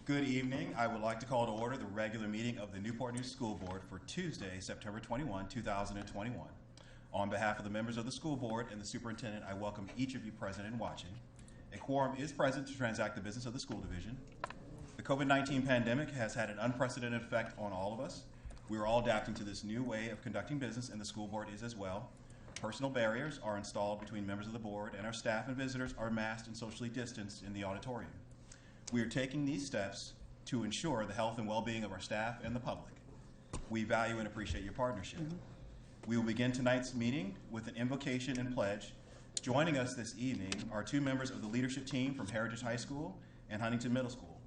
Good evening. I would like to call to order the regular meeting of the Newport News School Board for Tuesday, September 21, 2021. On behalf of the members of the school board and the superintendent, I welcome each of you present and watching. A quorum is present to transact the business of the school division. The COVID-19 pandemic has had an unprecedented effect on all of us. We are all adapting to this new way of conducting business, and the school board is as well. Personal barriers are installed between members of the board, and our staff and visitors are masked and socially distanced in the auditorium. We are taking these steps to ensure the health and well-being of our staff and the public. We value and appreciate your partnership. We will begin tonight's meeting with an invocation and pledge. Joining us this evening are two members of the leadership team from Heritage High School and Huntington Middle School.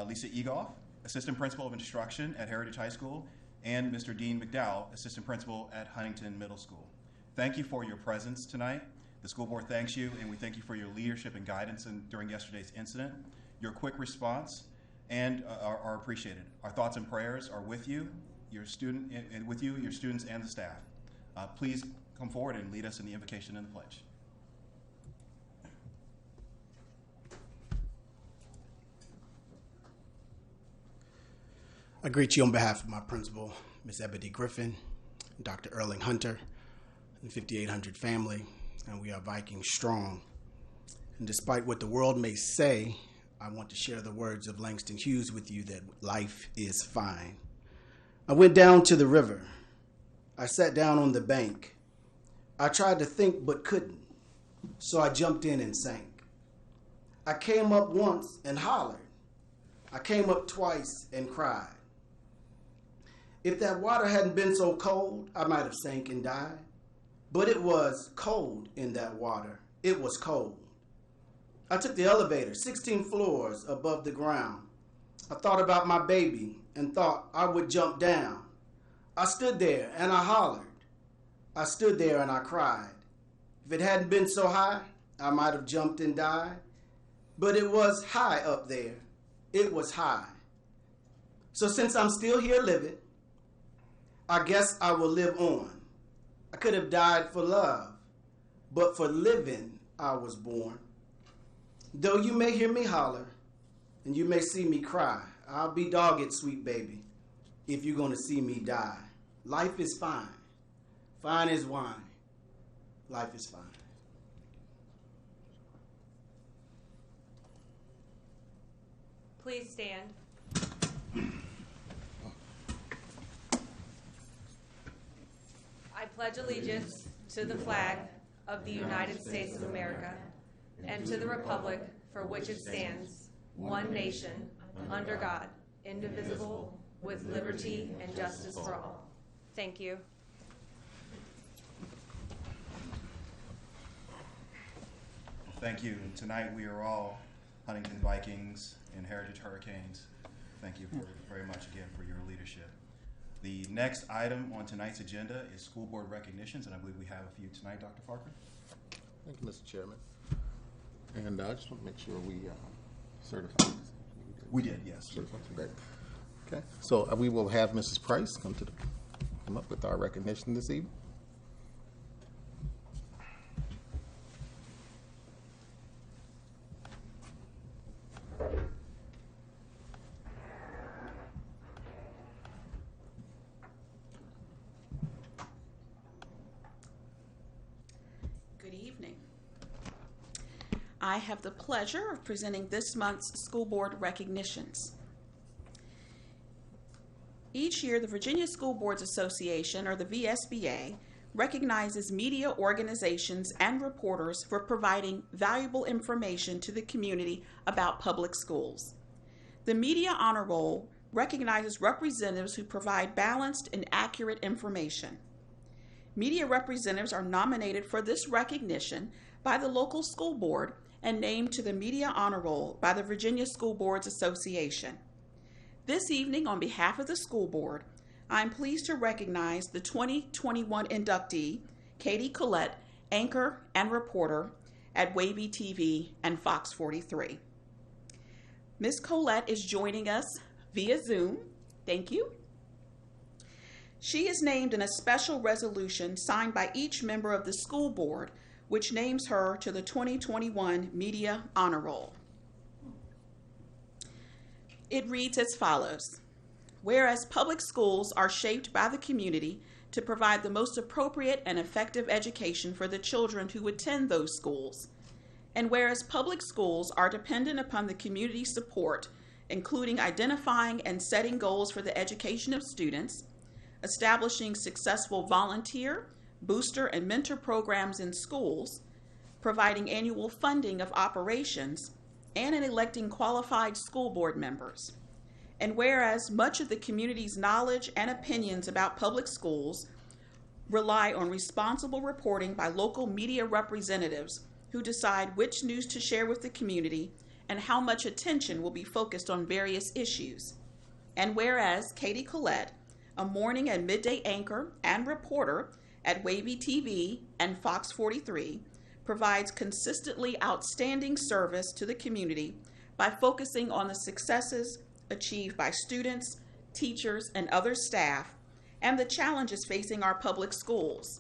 Lisa Egoff, Assistant Principal of Instruction at Heritage High School, and Mr. Dean McDowell, Assistant Principal at Huntington Middle School. Thank you for your presence tonight. The school board thanks you, and we thank you for your leadership and guidance during yesterday's incident. Your quick response are appreciated. Our thoughts and prayers are with you, your students, and the staff. Please come forward and lead us in the invocation and the pledge. I greet you on behalf of my principal, Ms. Ebony Griffin, Dr. Erling Hunter, and the 5800 family, and we are Viking strong. And despite what the world may say, I want to share the words of Langston Hughes with you that life is fine. I went down to the river. I sat down on the bank. I tried to think but couldn't, so I jumped in and sank. I came up once and hollered. I came up twice and cried. If that water hadn't been so cold, I might have sank and died. But it was cold in that water. It was cold. I took the elevator 16 floors above the ground. I thought about my baby and thought I would jump down. I stood there and I hollered. I stood there and I cried. If it hadn't been so high, I might have jumped and died. But it was high up there. It was high. So since I'm still here living, I guess I will live on. I could have died for love, but for living I was born. Though you may hear me holler, and you may see me cry, I'll be dogged, sweet baby, if you're gonna see me die. Life is fine. Fine as wine. Life is fine. Please stand. I pledge allegiance to the flag of the United States of America and to the republic for which it stands, one nation, under God, indivisible, with liberty and justice for all. Thank you. Thank you. Tonight we are all Huntington Vikings and Heritage Hurricanes. Thank you very much again for your leadership. The next item on tonight's agenda is school board recognitions, and I believe we have a few tonight, Dr. Parker. Thank you, Mr. Chairman. And I just want to make sure we certify. We did, yes. Certify today. Okay, so we will have Mrs. Price come up with our recognition this evening. I have the pleasure of presenting this month's school board recognitions. Each year, the Virginia School Boards Association, or the VSBA, recognizes media organizations and reporters for providing valuable information to the community about public schools. The Media Honor Roll recognizes representatives who provide balanced and accurate information. Media representatives are nominated for this recognition by the local school board and named to the Media Honor Roll by the Virginia School Boards Association. This evening, on behalf of the school board, I'm pleased to recognize the 2021 inductee, Katie Collette, anchor and reporter at Wavy TV and Fox 43. Ms. Collette is joining us via Zoom. Thank you. She is named in a special resolution signed by each member of the school board, which names her to the 2021 Media Honor Roll. It reads as follows. Whereas public schools are shaped by the community to provide the most appropriate and effective education for the children who attend those schools, and whereas public schools are dependent upon the community's support, including identifying and setting goals for the education of students, establishing successful volunteer, booster, and mentor programs in schools, providing annual funding of operations, and in electing qualified school board members. And whereas much of the community's knowledge and opinions about public schools rely on responsible reporting by local media representatives who decide which news to share with the community and how much attention will be focused on various issues. And whereas Katie Collette, a morning and midday anchor and reporter at Wavy TV and Fox 43, provides consistently outstanding service to the community by focusing on the successes achieved by students, teachers, and other staff, and the challenges facing our public schools.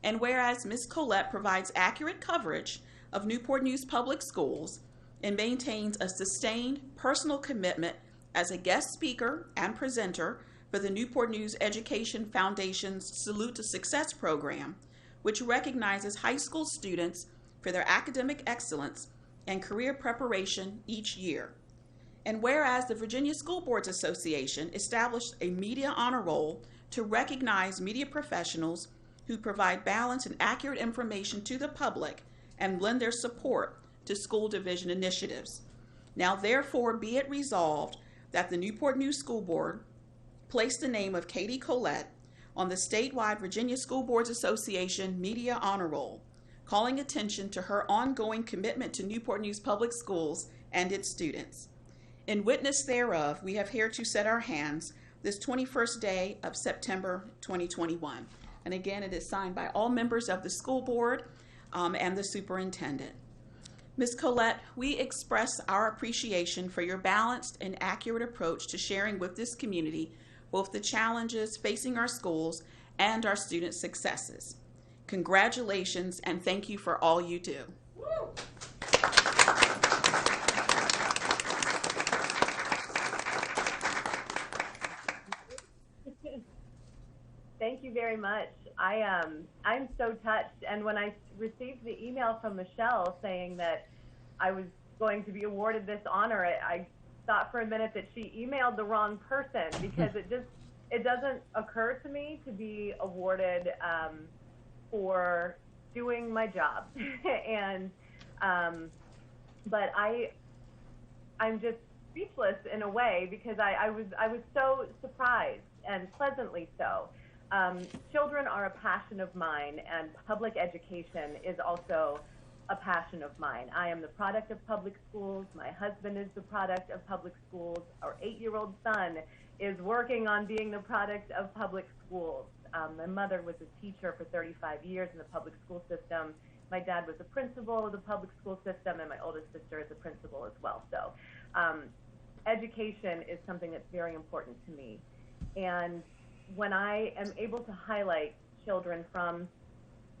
And whereas Ms. Collette provides accurate coverage of Newport News Public Schools and maintains a sustained personal commitment as a guest speaker and presenter for the Newport News Education Foundation's Salute to Success program, which recognizes high school students for their academic excellence and career preparation each year. And whereas the Virginia School Boards Association established a media honor roll to recognize media professionals who provide balanced and accurate information to the public and lend their support to school division initiatives. Now therefore be it resolved that the Newport News School Board place the name of Katie Collette on the statewide Virginia School Boards Association Media Honor Roll, calling attention to her ongoing commitment to Newport News Public Schools and its students. In witness thereof, we have here to set our hands this 21st day of September 2021. And again, it is signed by all members of the school board and the superintendent. Ms. Collette, we express our appreciation for your balanced and accurate approach to sharing with this community both the challenges facing our schools and our student successes. Congratulations and thank you for all you do. Woo! Thank you very much. I'm so touched, and when I received the email from Michelle saying that I was going to be awarded this honor, I thought for a minute that she emailed the wrong person, because it doesn't occur to me to be awarded for doing my job. And but I'm just speechless in a way, because I was so surprised, and pleasantly so. Children are a passion of mine, and public education is also a passion of mine. I am the product of public schools. My husband is the product of public schools. Our 8-year-old son is working on being the product of public schools. My mother was a teacher for 35 years in the public school system. My dad was a principal of the public school system, and my oldest sister is a principal as well. So education is something that's very important to me. And when I am able to highlight children from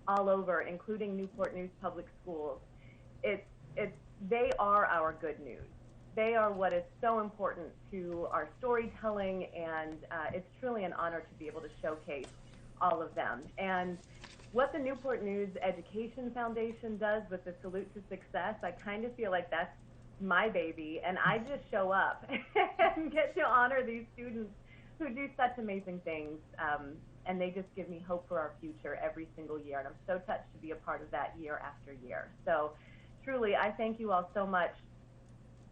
all over, including Newport News Public Schools, they are our good news. They are what is so important to our storytelling, and it's truly an honor to be able to showcase all of them. And what the Newport News Education Foundation does with the Salute to Success, I kind of feel like that's my baby, and I just show up and get to honor these students who do such amazing things, and they just give me hope for our future every single year, and I'm so touched to be a part of that year after year. So truly, I thank you all so much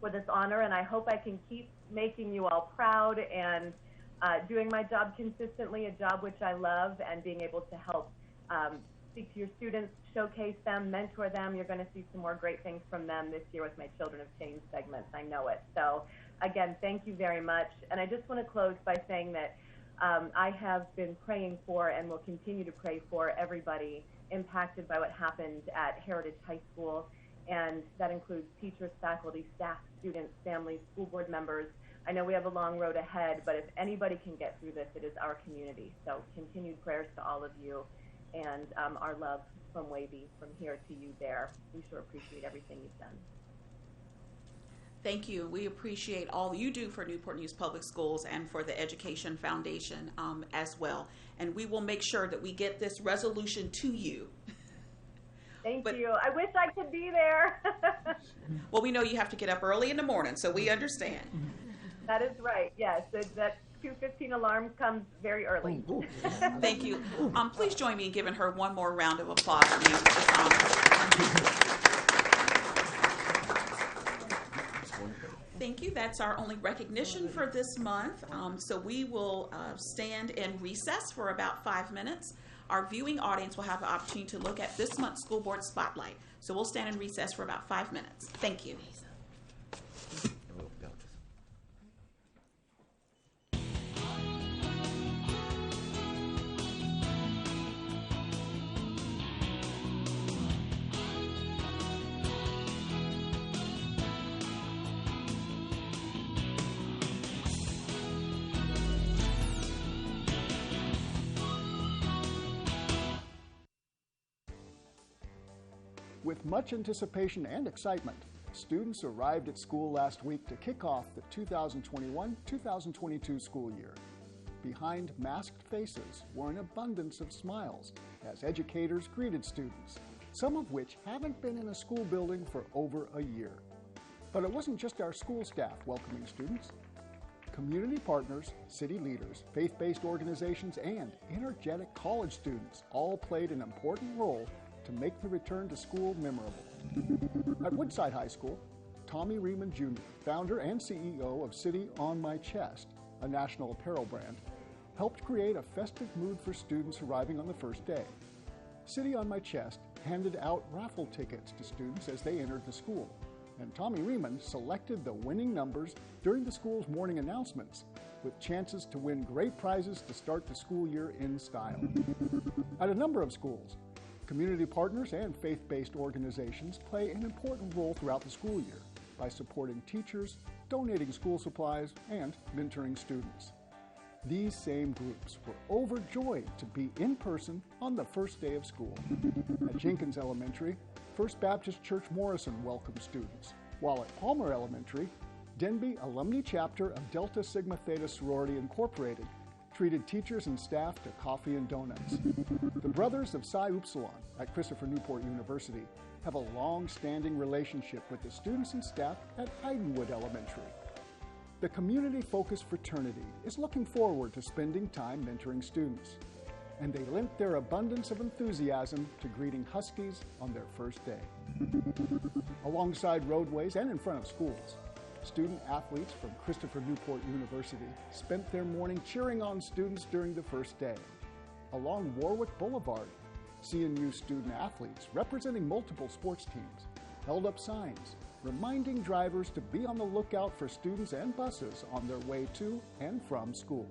for this honor, and I hope I can keep making you all proud and doing my job consistently, a job which I love, and being able to help speak to your students, showcase them, mentor them. You're going to see some more great things from them this year with my Children of Change segments. I know it. So again, thank you very much. And I just want to close by saying that I have been praying for and will continue to pray for everybody impacted by what happened at Heritage High School. And that includes teachers, faculty, staff, students, families, school board members. I know we have a long road ahead, but if anybody can get through this, it is our community. So continued prayers to all of you, and our love from Wavy, from here to you there. We sure appreciate everything you've done. Thank you. We appreciate all you do for Newport News Public Schools and for the Education Foundation as well. And we will make sure that we get this resolution to you. Thank you. I wish I could be there. Well, we know you have to get up early in the morning, so we understand. That is right. Yes, that 2:15 alarm comes very early. Thank you. Please join me in giving her one more round of applause for being this honor. Thank you. That's our only recognition for this month. So we will stand in recess for about 5 minutes. Our viewing audience will have the opportunity to look at this month's school board spotlight. So we'll stand in recess for about 5 minutes. Thank you. With much anticipation and excitement, students arrived at school last week to kick off the 2021-2022 school year. Behind masked faces were an abundance of smiles as educators greeted students, some of which haven't been in a school building for over a year. But it wasn't just our school staff welcoming students. Community partners, city leaders, faith-based organizations, and energetic college students all played an important role to make the return to school memorable. At Woodside High School, Tommy Riemann Jr., founder and CEO of City on My Chest, a national apparel brand, helped create a festive mood for students arriving on the first day. City on My Chest handed out raffle tickets to students as they entered the school, and Tommy Riemann selected the winning numbers during the school's morning announcements, with chances to win great prizes to start the school year in style. At a number of schools, community partners and faith-based organizations play an important role throughout the school year by supporting teachers, donating school supplies, and mentoring students. These same groups were overjoyed to be in person on the first day of school. At Jenkins Elementary, First Baptist Church Morrison welcomed students, while at Palmer Elementary, Denby Alumni Chapter of Delta Sigma Theta Sorority Incorporated treated teachers and staff to coffee and donuts. The Brothers of Psi Upsilon at Christopher Newport University have a long-standing relationship with the students and staff at Heidenwood Elementary. The community-focused fraternity is looking forward to spending time mentoring students, and they lent their abundance of enthusiasm to greeting Huskies on their first day. Alongside roadways and in front of schools, student athletes from Christopher Newport University spent their morning cheering on students during the first day. Along Warwick Boulevard, CNU student athletes representing multiple sports teams held up signs reminding drivers to be on the lookout for students and buses on their way to and from school.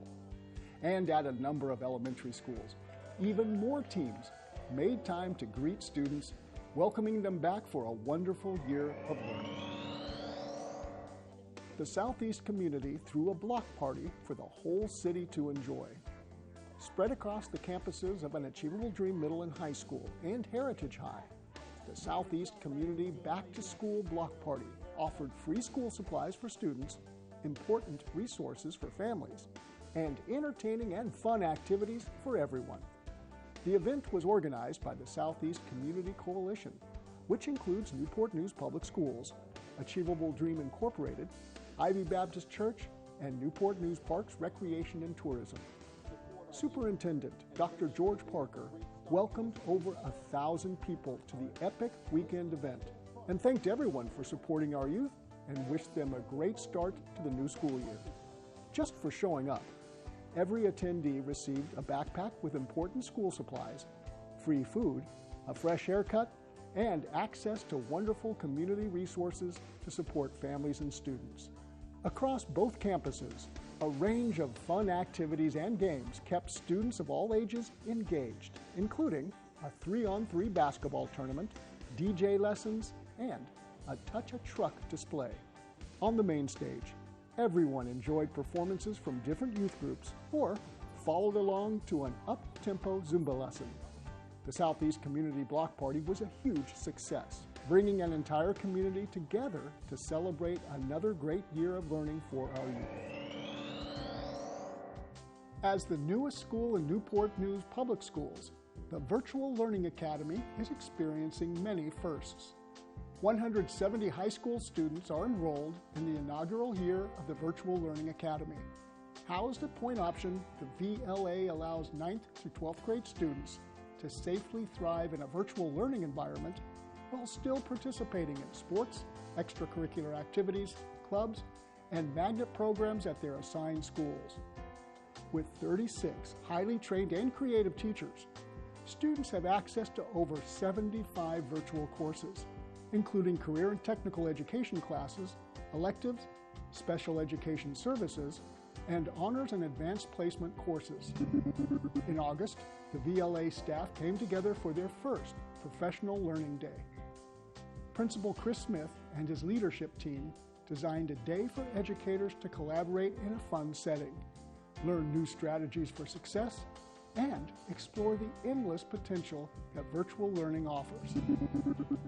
And at a number of elementary schools, even more teams made time to greet students, welcoming them back for a wonderful year of learning. The Southeast community threw a block party for the whole city to enjoy. Spread across the campuses of an Achievable Dream Middle and High School and Heritage High, the Southeast Community Back to School Block Party offered free school supplies for students, important resources for families, and entertaining and fun activities for everyone. The event was organized by the Southeast Community Coalition, which includes Newport News Public Schools, Achievable Dream Incorporated, Ivy Baptist Church, and Newport News Parks Recreation and Tourism. Superintendent Dr. George Parker welcomed over 1,000 people to the epic weekend event and thanked everyone for supporting our youth and wished them a great start to the new school year. Just for showing up, every attendee received a backpack with important school supplies, free food, a fresh haircut, and access to wonderful community resources to support families and students. Across both campuses, a range of fun activities and games kept students of all ages engaged, including a 3-on-3 basketball tournament, DJ lessons, and a Touch a Truck display. On the main stage, everyone enjoyed performances from different youth groups or followed along to an up-tempo Zumba lesson. The Southeast Community Block Party was a huge success, bringing an entire community together to celebrate another great year of learning for our youth. As the newest school in Newport News Public Schools, the Virtual Learning Academy is experiencing many firsts. 170 high school students are enrolled in the inaugural year of the Virtual Learning Academy. Housed at Point Option, the VLA allows 9th through 12th grade students to safely thrive in a virtual learning environment while still participating in sports, extracurricular activities, clubs, and magnet programs at their assigned schools. With 36 highly trained and creative teachers, students have access to over 75 virtual courses, including career and technical education classes, electives, special education services, and honors and advanced placement courses. In August, the VLA staff came together for their first Professional Learning Day. Principal Chris Smith and his leadership team designed a day for educators to collaborate in a fun setting, learn new strategies for success, and explore the endless potential that virtual learning offers.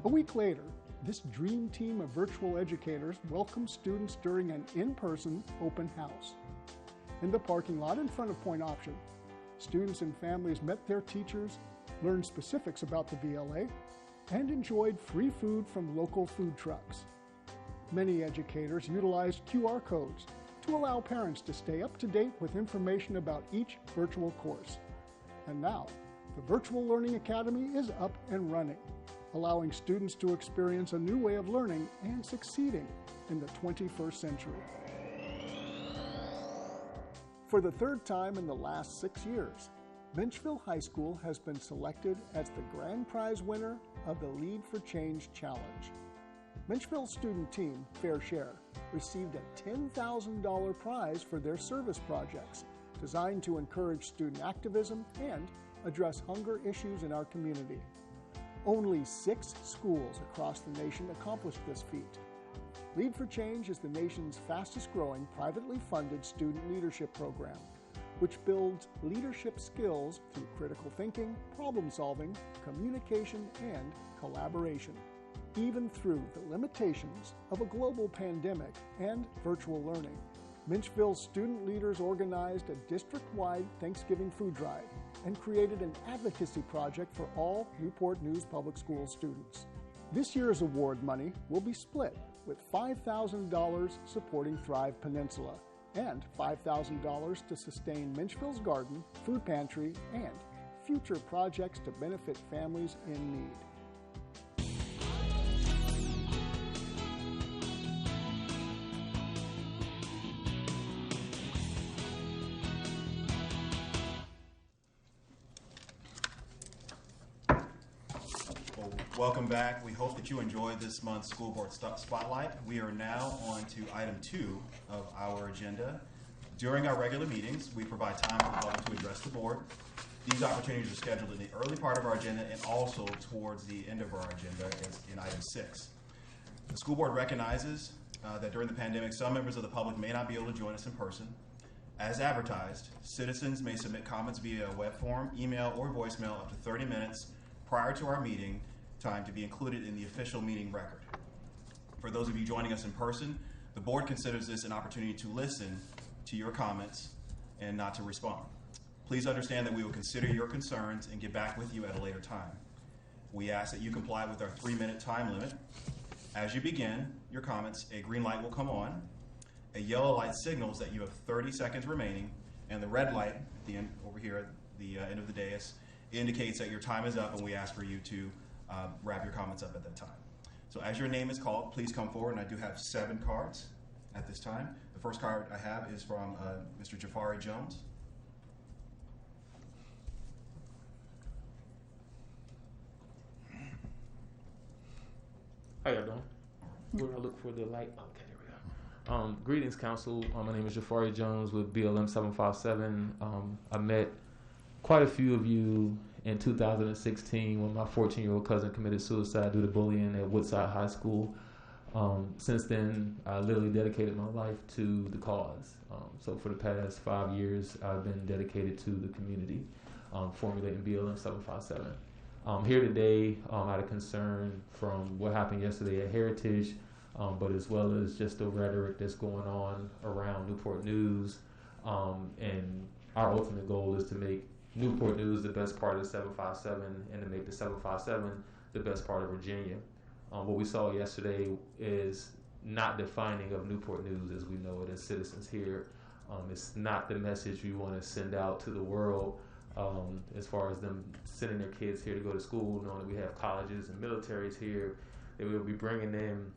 A week later, this dream team of virtual educators welcomed students during an in-person open house. In the parking lot in front of Point Option, students and families met their teachers, learned specifics about the VLA, and enjoyed free food from local food trucks. Many educators utilized QR codes to allow parents to stay up to date with information about each virtual course. And now, the Virtual Learning Academy is up and running, allowing students to experience a new way of learning and succeeding in the 21st century. For the third time in the last 6 years, Menchville High School has been selected as the grand prize winner of the Lead for Change Challenge. Menchville's student team, Fair Share, received a $10,000 prize for their service projects designed to encourage student activism and address hunger issues in our community. Only 6 schools across the nation accomplished this feat. Lead for Change is the nation's fastest growing privately funded student leadership program, which builds leadership skills through critical thinking, problem solving, communication, and collaboration. Even through the limitations of a global pandemic and virtual learning, Menchville's student leaders organized a district-wide Thanksgiving food drive and created an advocacy project for all Newport News Public Schools students. This year's award money will be split, with $5,000 supporting Thrive Peninsula and $5,000 to sustain Menchville's Garden, Food Pantry, and future projects to benefit families in need. Welcome back. We hope that you enjoyed this month's School Board Spotlight. We are now on to item 2 of our agenda. During our regular meetings, we provide time for the public to address the board. These opportunities are scheduled in the early part of our agenda and also towards the end of our agenda as in item 6. The school board recognizes that during the pandemic, some members of the public may not be able to join us in person. As advertised, citizens may submit comments via web form, email, or voicemail up to 30 minutes prior to our meeting time to be included in the official meeting record. For those of you joining us in person, the board considers this an opportunity to listen to your comments and not to respond. Please understand that we will consider your concerns and get back with you at a later time. We ask that you comply with our 3-minute time limit. As you begin your comments, a green light will come on. A yellow light signals that you have 30 seconds remaining, and the red light at the end, over here at the end of the dais, indicates that your time is up, and we ask for you to wrap your comments up at that time. So as your name is called, please come forward, and I do have 7 cards at this time. The first card I have is from Mr. Jafari Jones. How y'all doing? We're gonna look for the light. Okay, there we go. Greetings, Council. My name is Jafari Jones with BLM 757. I met quite a few of you in 2016 when my 14-year-old cousin committed suicide due to bullying at Woodside High School. Since then, I literally dedicated my life to the cause. So for the past 5 years, I've been dedicated to the community, formulating BLM 757. Here today out of concern from what happened yesterday at Heritage, but as well as just the rhetoric that's going on around Newport News. And our ultimate goal is to make Newport News the best part of the 757 and to make the 757 the best part of Virginia. What we saw yesterday is not defining of Newport News as we know it as citizens here. It's not the message we want to send out to the world as far as them sending their kids here to go to school, knowing that we have colleges and militaries here. They will be bringing in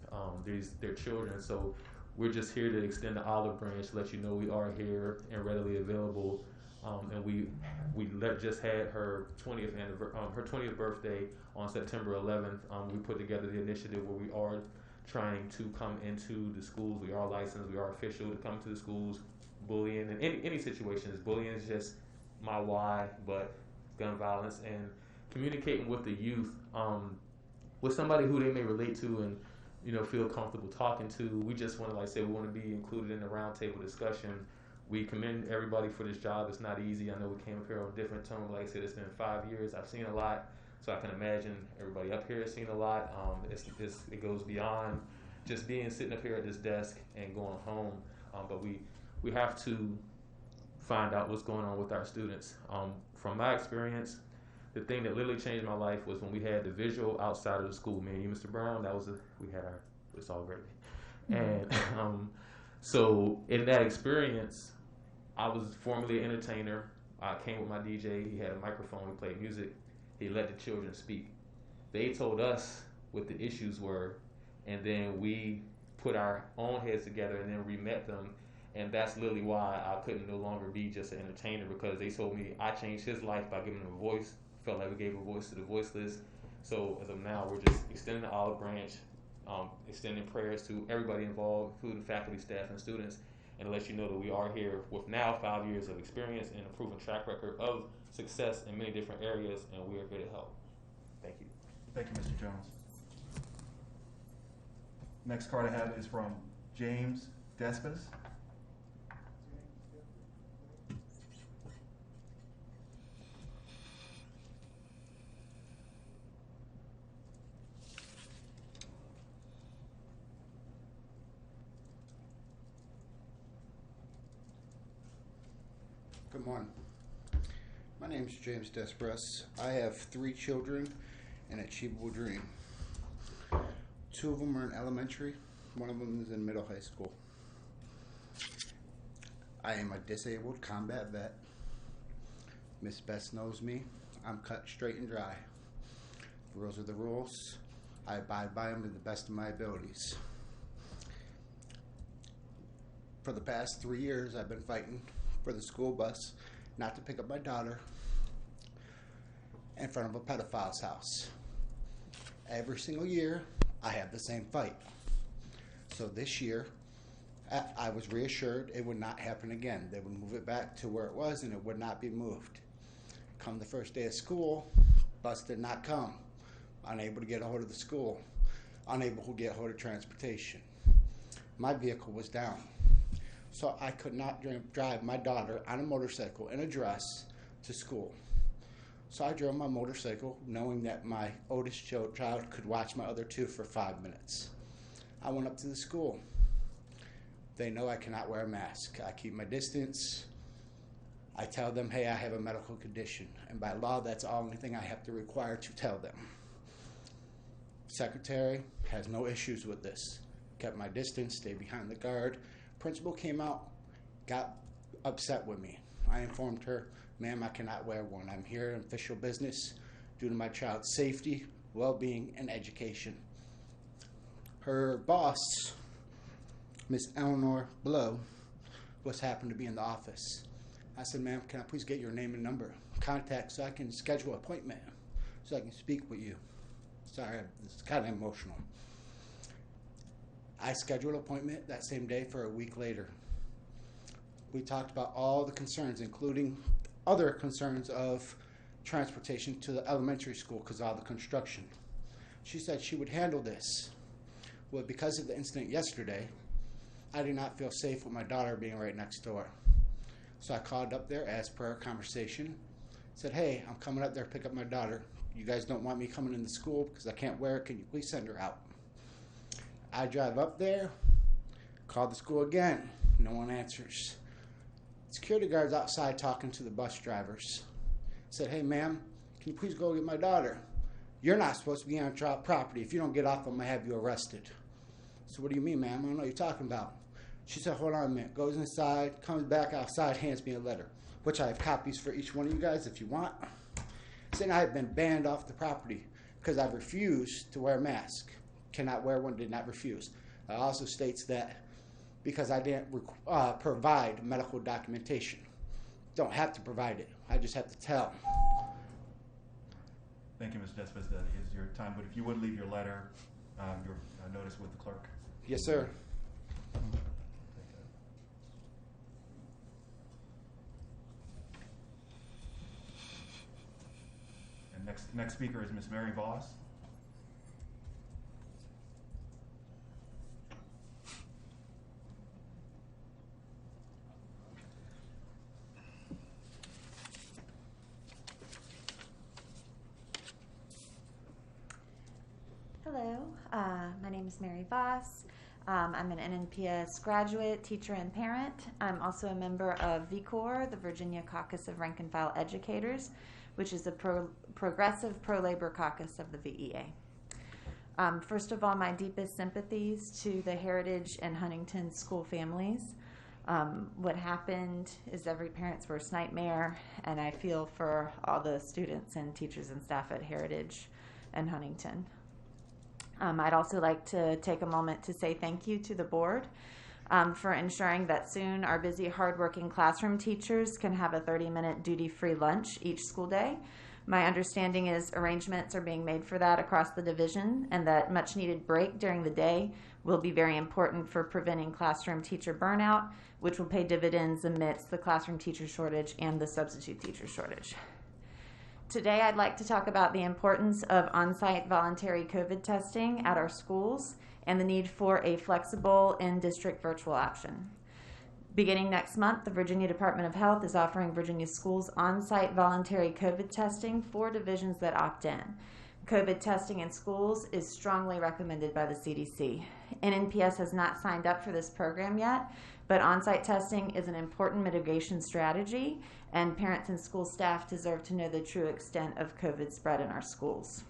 their children. So we're just here to extend the olive branch to let you know we are here and readily available. And we just had her 20th birthday on September 11th. We put together the initiative where we are trying to come into the schools. We are licensed, we are official to come to the schools. Bullying and any situations. Bullying is just my why, but gun violence and communicating with the youth, with somebody who they may relate to and feel comfortable talking to. We just want to we want to be included in the roundtable discussion. We commend everybody for this job. It's not easy. I know we came up here on a different tone. Like I said, it's been 5 years. I've seen a lot, so I can imagine everybody up here has seen a lot. It goes beyond just sitting up here at this desk and going home. But we have to find out what's going on with our students. From my experience, the thing that literally changed my life was when we had the visual outside of the school. Me and you, Mr. Brown, it's all great. And so in that experience, I was formerly an entertainer. I came with my DJ. He had a microphone. We played music. He let the children speak. They told us what the issues were, and then we put our own heads together and then re-met them. And that's literally why I couldn't no longer be just an entertainer, because they told me I changed his life by giving him a voice. Felt like we gave a voice to the voiceless. So as of now, we're just extending the olive branch, extending prayers to everybody involved, including faculty, staff, and students, and to let you know that we are here with now 5 years of experience and a proven track record of success in many different areas, and we are here to help. Thank you. Thank you, Mr. Jones. Next card I have is from James Despes. Good morning. My name is James Despres. I have 3 children, an achievable dream. 2 of them are in elementary, 1 of them is in middle high school. I am a disabled combat vet. Miss Best knows me. I'm cut straight and dry. Rules are the rules. I abide by them to the best of my abilities. For the past 3 years, I've been fighting for the school bus not to pick up my daughter in front of a pedophile's house. Every single year, I have the same fight. So this year, I was reassured it would not happen again. They would move it back to where it was and it would not be moved. Come the first day of school, bus did not come. Unable to get a hold of the school. Unable to get a hold of transportation. My vehicle was down. So I could not drive my daughter on a motorcycle in a dress to school. So I drove my motorcycle knowing that my oldest child could watch my other 2 for 5 minutes. I went up to the school. They know I cannot wear a mask. I keep my distance. I tell them, hey, I have a medical condition. And by law, that's the only thing I have to require to tell them. Secretary has no issues with this. Kept my distance, stayed behind the guard. Principal came out, got upset with me. I informed her, ma'am, I cannot wear one. I'm here in official business due to my child's safety, well-being, and education. Her boss, Miss Eleanor Blow, was happened to be in the office. I said, ma'am, can I please get your name and number, contact, so I can schedule an appointment, so I can speak with you. Sorry, this is kind of emotional. I scheduled an appointment that same day for a week later. We talked about all the concerns, including other concerns of transportation to the elementary school because of all the construction. She said she would handle this. Well, because of the incident yesterday, I did not feel safe with my daughter being right next door. So I called up there as per our conversation, said, hey, I'm coming up there to pick up my daughter. You guys don't want me coming into school because I can't wear it. Can you please send her out? I drive up there, call the school again. No one answers. Security guards outside talking to the bus drivers. Said, hey, ma'am, can you please go get my daughter? You're not supposed to be on property. If you don't get off, I'm going to have you arrested. So what do you mean, ma'am? I don't know what you're talking about. She said, hold on a minute. Goes inside, comes back outside, hands me a letter, which I have copies for each one of you guys if you want. Saying I have been banned off the property because I've refused to wear a mask. Cannot wear one, did not refuse. It also states that because I didn't provide medical documentation. Don't have to provide it. I just have to tell. Thank you, Mr. Despes. That is your time. But if you would leave your letter, your notice with the clerk. Yes, sir. And next speaker is Ms. Mary Voss. Hello, my name is Mary Voss. I'm an NNPS graduate, teacher, and parent. I'm also a member of VCOR, the Virginia Caucus of Rank and File Educators, which is a progressive pro-labor caucus of the VEA. First of all, my deepest sympathies to the Heritage and Huntington school families. What happened is every parent's worst nightmare, and I feel for all the students and teachers and staff at Heritage and Huntington. I'd also like to take a moment to say thank you to the board for ensuring that soon our busy, hardworking classroom teachers can have a 30-minute duty-free lunch each school day. My understanding is arrangements are being made for that across the division, and that much-needed break during the day will be very important for preventing classroom teacher burnout, which will pay dividends amidst the classroom teacher shortage and the substitute teacher shortage. Today, I'd like to talk about the importance of on-site voluntary COVID testing at our schools and the need for a flexible in-district virtual option. Beginning next month, the Virginia Department of Health is offering Virginia schools on-site voluntary COVID testing for divisions that opt in. COVID testing in schools is strongly recommended by the CDC. NNPS has not signed up for this program yet, but on-site testing is an important mitigation strategy, and parents and school staff deserve to know the true extent of COVID spread in our schools.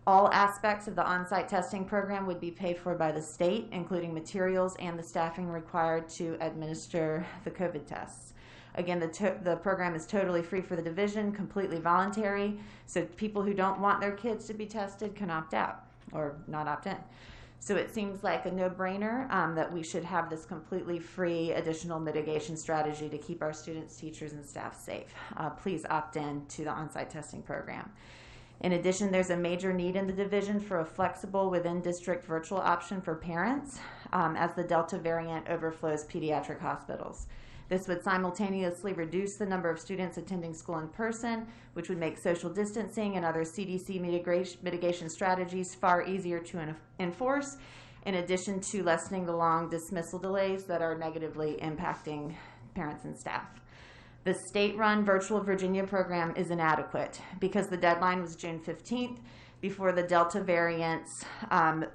All aspects of the on-site testing program would be paid for by the state, including materials and the staffing required to administer the COVID tests. Again, the program is totally free for the division, completely voluntary, so people who don't want their kids to be tested can opt out or not opt in. So it seems like a no-brainer that we should have this completely free additional mitigation strategy to keep our students, teachers, and staff safe. Please opt in to the on-site testing program. In addition, there's a major need in the division for a flexible within-district virtual option for parents as the Delta variant overflows pediatric hospitals. This would simultaneously reduce the number of students attending school in person, which would make social distancing and other CDC mitigation strategies far easier to enforce, in addition to lessening the long dismissal delays that are negatively impacting parents and staff. The state-run Virtual Virginia program is inadequate because the deadline was June 15th, before the Delta variant's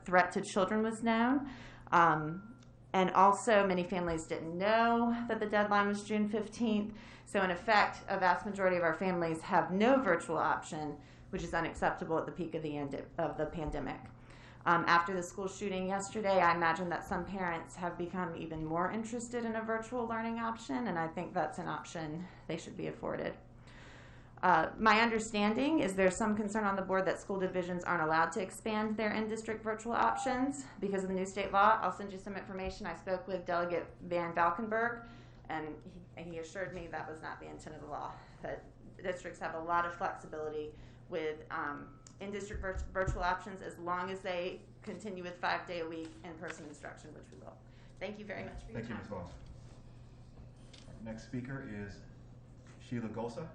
threat to children was known. And also, many families didn't know that the deadline was June 15th. So in effect, a vast majority of our families have no virtual option, which is unacceptable at the peak of the end of the pandemic. After the school shooting yesterday, I imagine that some parents have become even more interested in a virtual learning option, and I think that's an option they should be afforded. My understanding is there's some concern on the board that school divisions aren't allowed to expand their in-district virtual options because of the new state law. I'll send you some information. I spoke with Delegate Van Valkenburg, and he assured me that was not the intent of the law, that districts have a lot of flexibility with in-district virtual options as long as they continue with 5-day-a-week in-person instruction, which we will. Thank you very much for your time. Thank you, Ms. Voss. Next speaker is Sheila Golsa.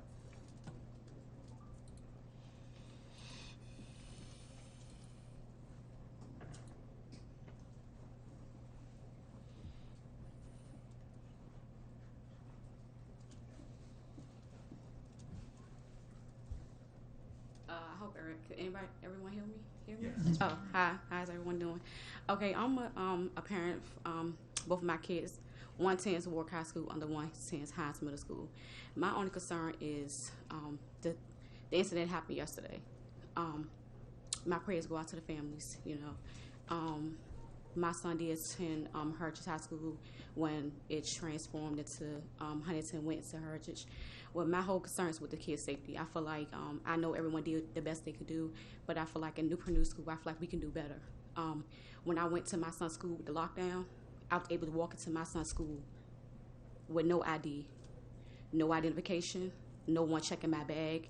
I hope correct. Can everyone hear me? Yes. Oh, hi. How's everyone doing? Okay, I'm a parent. Both of my kids, one attends Warwick High School, other one attends Hines Middle School. My only concern is the incident happened yesterday. My prayers go out to the families. My son did attend Heritage High School when it transformed into Huntington went to Heritage. Well, my whole concern is with the kids' safety. I feel like I know everyone did the best they could do, but I feel like in Newport News School, I feel like we can do better. When I went to my son's school with the lockdown, I was able to walk into my son's school with no ID, no identification, no one checking my bag,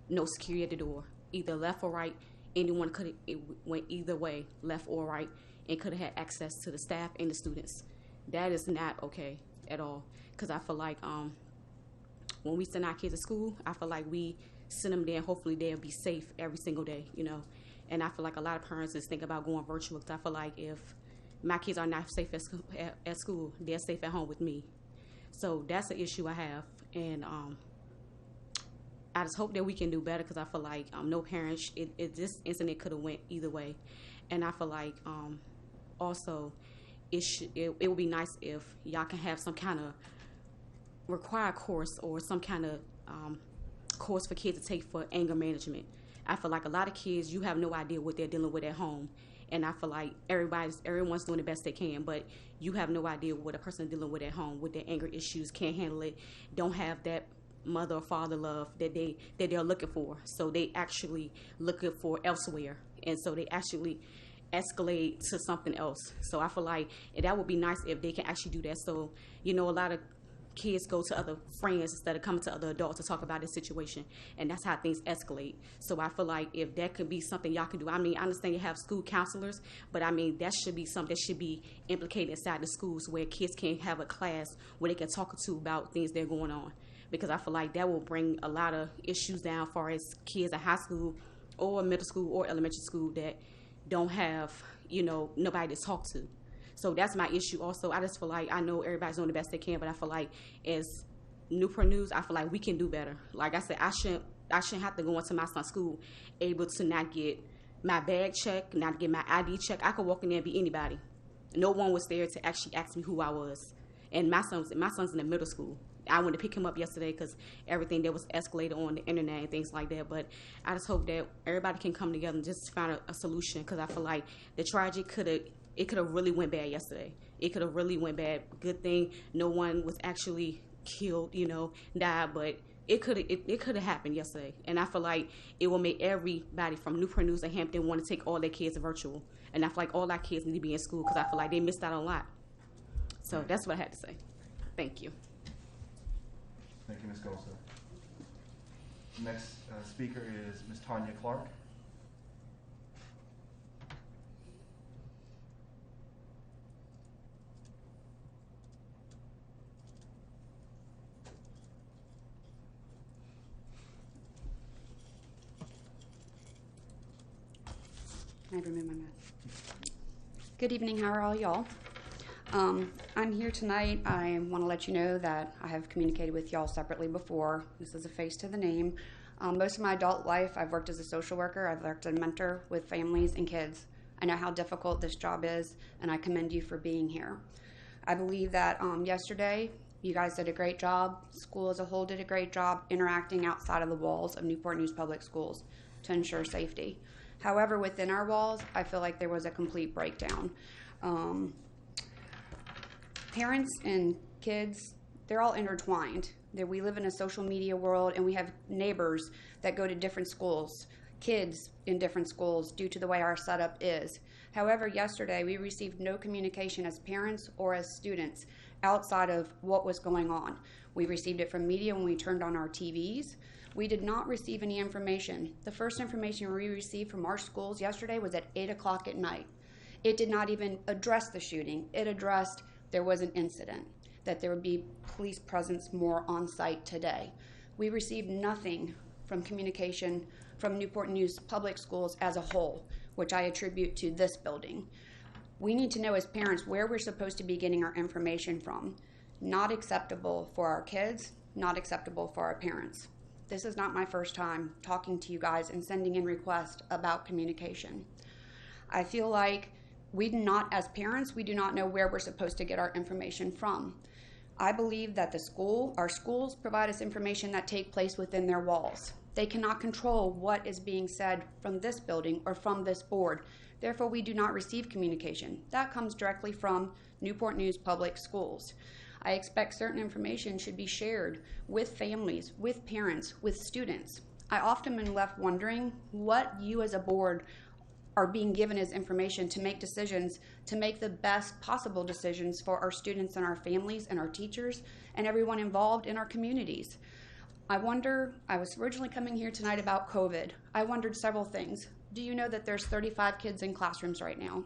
no security at the door, either left or right. Anyone it went either way, left or right, and could have had access to the staff and the students. That is not okay at all, because I feel like when we send our kids to school, I feel like we send them there and hopefully they'll be safe every single day, And I feel like a lot of parents just think about going virtual, because I feel like if my kids are not safe at school, they're safe at home with me. So that's the issue I have, and I just hope that we can do better, because I feel like no parents, this incident could have went either way. And I feel like also it would be nice if y'all can have some kind of required course or some kind of course for kids to take for anger management. I feel like a lot of kids, you have no idea what they're dealing with at home. And I feel like everyone's doing the best they can, but you have no idea what a person is dealing with at home, with their anger issues, can't handle it, don't have that mother or father love that they're looking for. So they actually looking for elsewhere. And so they actually escalate to something else. So I feel like that would be nice if they can actually do that. So, a lot of kids go to other friends instead of coming to other adults to talk about this situation, and that's how things escalate. So I feel like if that could be something y'all can do. I mean, I understand you have school counselors, but I mean that should be something that should be implicated inside the schools, where kids can have a class where they can talk to about things that are going on, because I feel like that will bring a lot of issues down as far as kids at high school or middle school or elementary school that don't have nobody to talk to. So that's my issue also. I just feel like I know everybody's doing the best they can, but I feel like as Newport News, I feel like we can do better. Like I said, I shouldn't have to go into my son's school able to not get my bag checked, not get my ID checked. I could walk in there and be anybody. No one was there to actually ask me who I was. And my son's in the middle school. I went to pick him up yesterday because everything that was escalated on the internet and things like that. But I just hope that everybody can come together and just find a solution, because I feel like the tragedy could have really went bad yesterday. It could have really went bad. Good thing no one was actually killed, died, but it could have happened yesterday. And I feel like it will make everybody from Newport News and Hampton want to take all their kids virtual. And I feel like all our kids need to be in school, because I feel like they missed out on a lot. So that's what I had to say. Thank you. Thank you, Ms. Gosa. Next speaker is Ms. Tanya Clark. I remove my mask. Good evening. How are all y'all? I'm here tonight. I want to let you know that I have communicated with y'all separately before. This is a face to the name. Most of my adult life, I've worked as a social worker. I've worked as a mentor with families and kids. I know how difficult this job is, and I commend you for being here. I believe that yesterday, you guys did a great job. School as a whole did a great job interacting outside of the walls of Newport News Public Schools to ensure safety. However, within our walls, I feel like there was a complete breakdown. Parents and kids, they're all intertwined. We live in a social media world, and we have neighbors that go to different schools, kids in different schools due to the way our setup is. However, yesterday we received no communication as parents or as students outside of what was going on. We received it from media when we turned on our TVs. We did not receive any information. The first information we received from our schools yesterday was at 8 o'clock at night. It did not even address the shooting. It addressed there was an incident, that there would be police presence more on site today. We received nothing from communication from Newport News Public Schools as a whole, which I attribute to this building. We need to know as parents where we're supposed to be getting our information from. Not acceptable for our kids, not acceptable for our parents. This is not my first time talking to you guys and sending in requests about communication. I feel like as parents, we do not know where we're supposed to get our information from. I believe that our schools provide us information that take place within their walls. They cannot control what is being said from this building or from this board. Therefore, we do not receive communication. That comes directly from Newport News Public Schools. I expect certain information should be shared with families, with parents, with students. I often am left wondering what you as a board are being given as information to make decisions, to make the best possible decisions for our students and our families and our teachers and everyone involved in our communities. I was originally coming here tonight about COVID. I wondered several things. Do you know that there's 35 kids in classrooms right now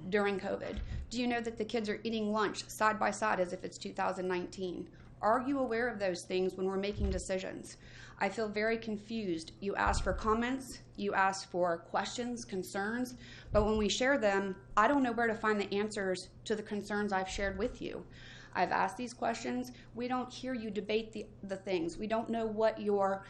during COVID? Do you know that the kids are eating lunch side by side as if it's 2019? Are you aware of those things when we're making decisions? I feel very confused. You ask for comments, you ask for questions, concerns, but when we share them, I don't know where to find the answers to the concerns I've shared with you. I've asked these questions. We don't hear you debate the things. We don't know what your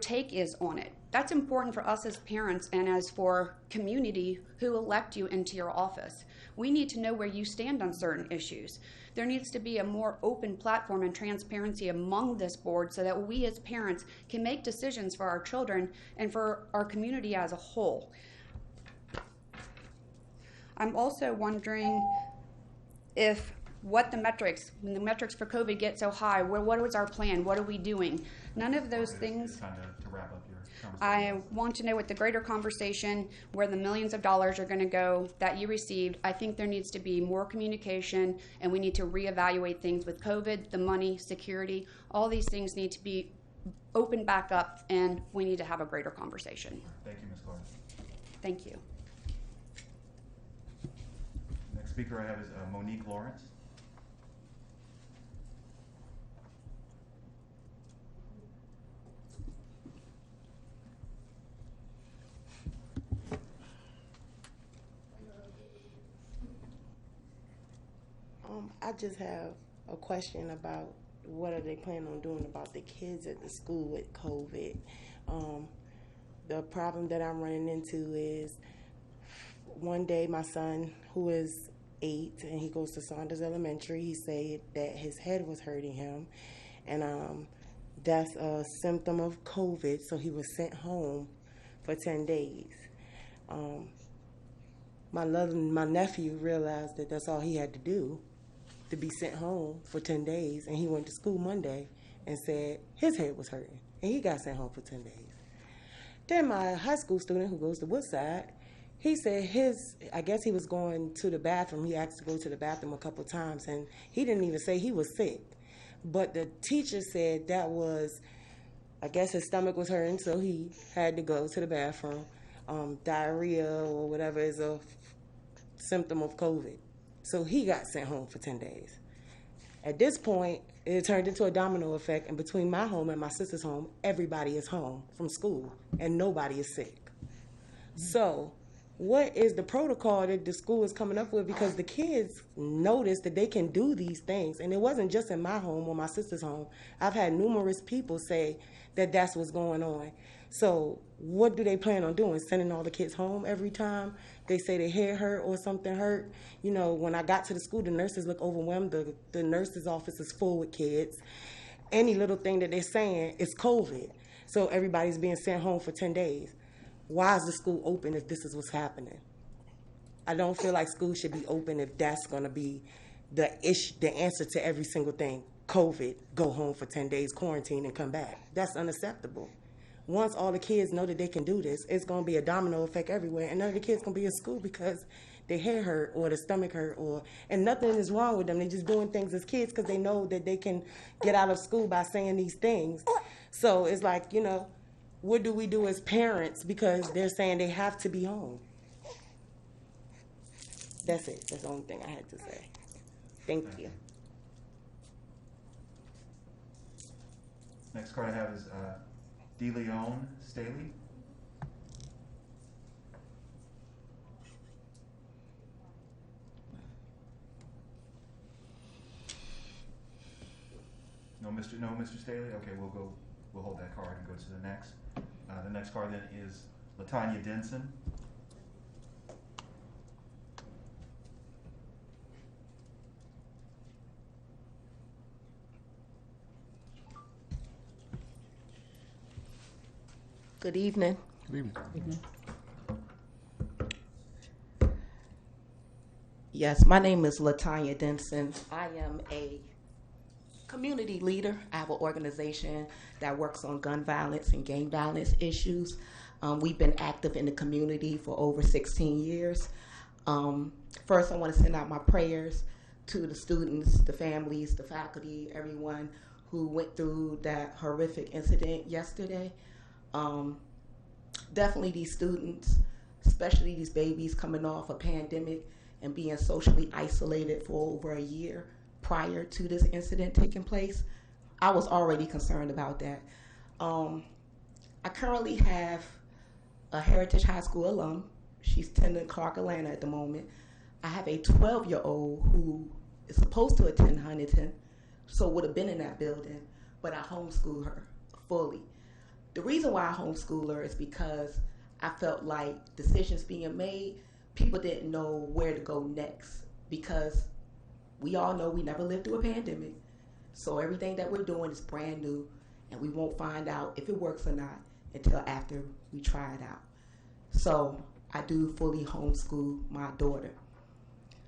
take is on it. That's important for us as parents and as for community who elect you into your office. We need to know where you stand on certain issues. There needs to be a more open platform and transparency among this board so that we as parents can make decisions for our children and for our community as a whole. I'm also wondering when the metrics for COVID get so high, what was our plan? What are we doing? None of those things. Kind of to wrap up your conversation. I want to know with the greater conversation where the millions of dollars are going to go that you received. I think there needs to be more communication, and we need to reevaluate things with COVID, the money, security. All these things need to be opened back up, and we need to have a greater conversation. Thank you, Ms. Clark. Thank you. Next speaker I have is Monique Lawrence. I just have a question about what are they planning on doing about the kids at the school with COVID. The problem that I'm running into is one day my son, who is 8 and he goes to Saunders Elementary, he said that his head was hurting him, and that's a symptom of COVID, so he was sent home for 10 days. My nephew realized that that's all he had to do, to be sent home for 10 days, and he went to school Monday and said his head was hurting, and he got sent home for 10 days. Then my high school student who goes to Woodside, he said I guess he was going to the bathroom. He asked to go to the bathroom a couple times, and he didn't even say he was sick. But the teacher said that was, I guess his stomach was hurting, so he had to go to the bathroom. Diarrhea or whatever is a symptom of COVID. So he got sent home for 10 days. At this point, it turned into a domino effect, and between my home and my sister's home, everybody is home from school, and nobody is sick. So what is the protocol that the school is coming up with? Because the kids noticed that they can do these things, and it wasn't just in my home or my sister's home. I've had numerous people say that that's what's going on. So what do they plan on doing? Sending all the kids home every time they say their hair hurt or something hurt? You know, when I got to the school, the nurses look overwhelmed. The nurse's office is full with kids. Any little thing that they're saying is COVID. So everybody's being sent home for 10 days. Why is the school open if this is what's happening? I don't feel like school should be open if that's going to be the answer to every single thing. COVID, go home for 10 days, quarantine, and come back. That's unacceptable. Once all the kids know that they can do this, it's going to be a domino effect everywhere, and none of the kids going to be in school because their hair hurt or their stomach hurt, and nothing is wrong with them. They're just doing things as kids because they know that they can get out of school by saying these things. So it's like, you know, what do we do as parents because they're saying they have to be home? That's it. That's the only thing I had to say. Thank you. Next card I have is DeLeon Staley. No, Mr. Staley? Okay, we'll go we'll hold that card and go to the next. The next card then is Latanya Denson. Good evening. Good evening. Yes, my name is Latanya Denson. I am a community leader. I have an organization that works on gun violence and gang violence issues. We've been active in the community for over 16 years. First, I want to send out my prayers to the students, the families, the faculty, everyone who went through that horrific incident yesterday. Definitely these students, especially these babies coming off a pandemic and being socially isolated for over a year prior to this incident taking place, I was already concerned about that. I currently have a Heritage High School alum. She's attending Clark Atlanta at the moment. I have a 12-year-old who is supposed to attend Huntington, so would have been in that building, but I homeschool her fully. The reason why I homeschool her is because I felt like decisions being made, people didn't know where to go next, because we all know we never lived through a pandemic. So everything that we're doing is brand new, and we won't find out if it works or not until after we try it out. So I do fully homeschool my daughter.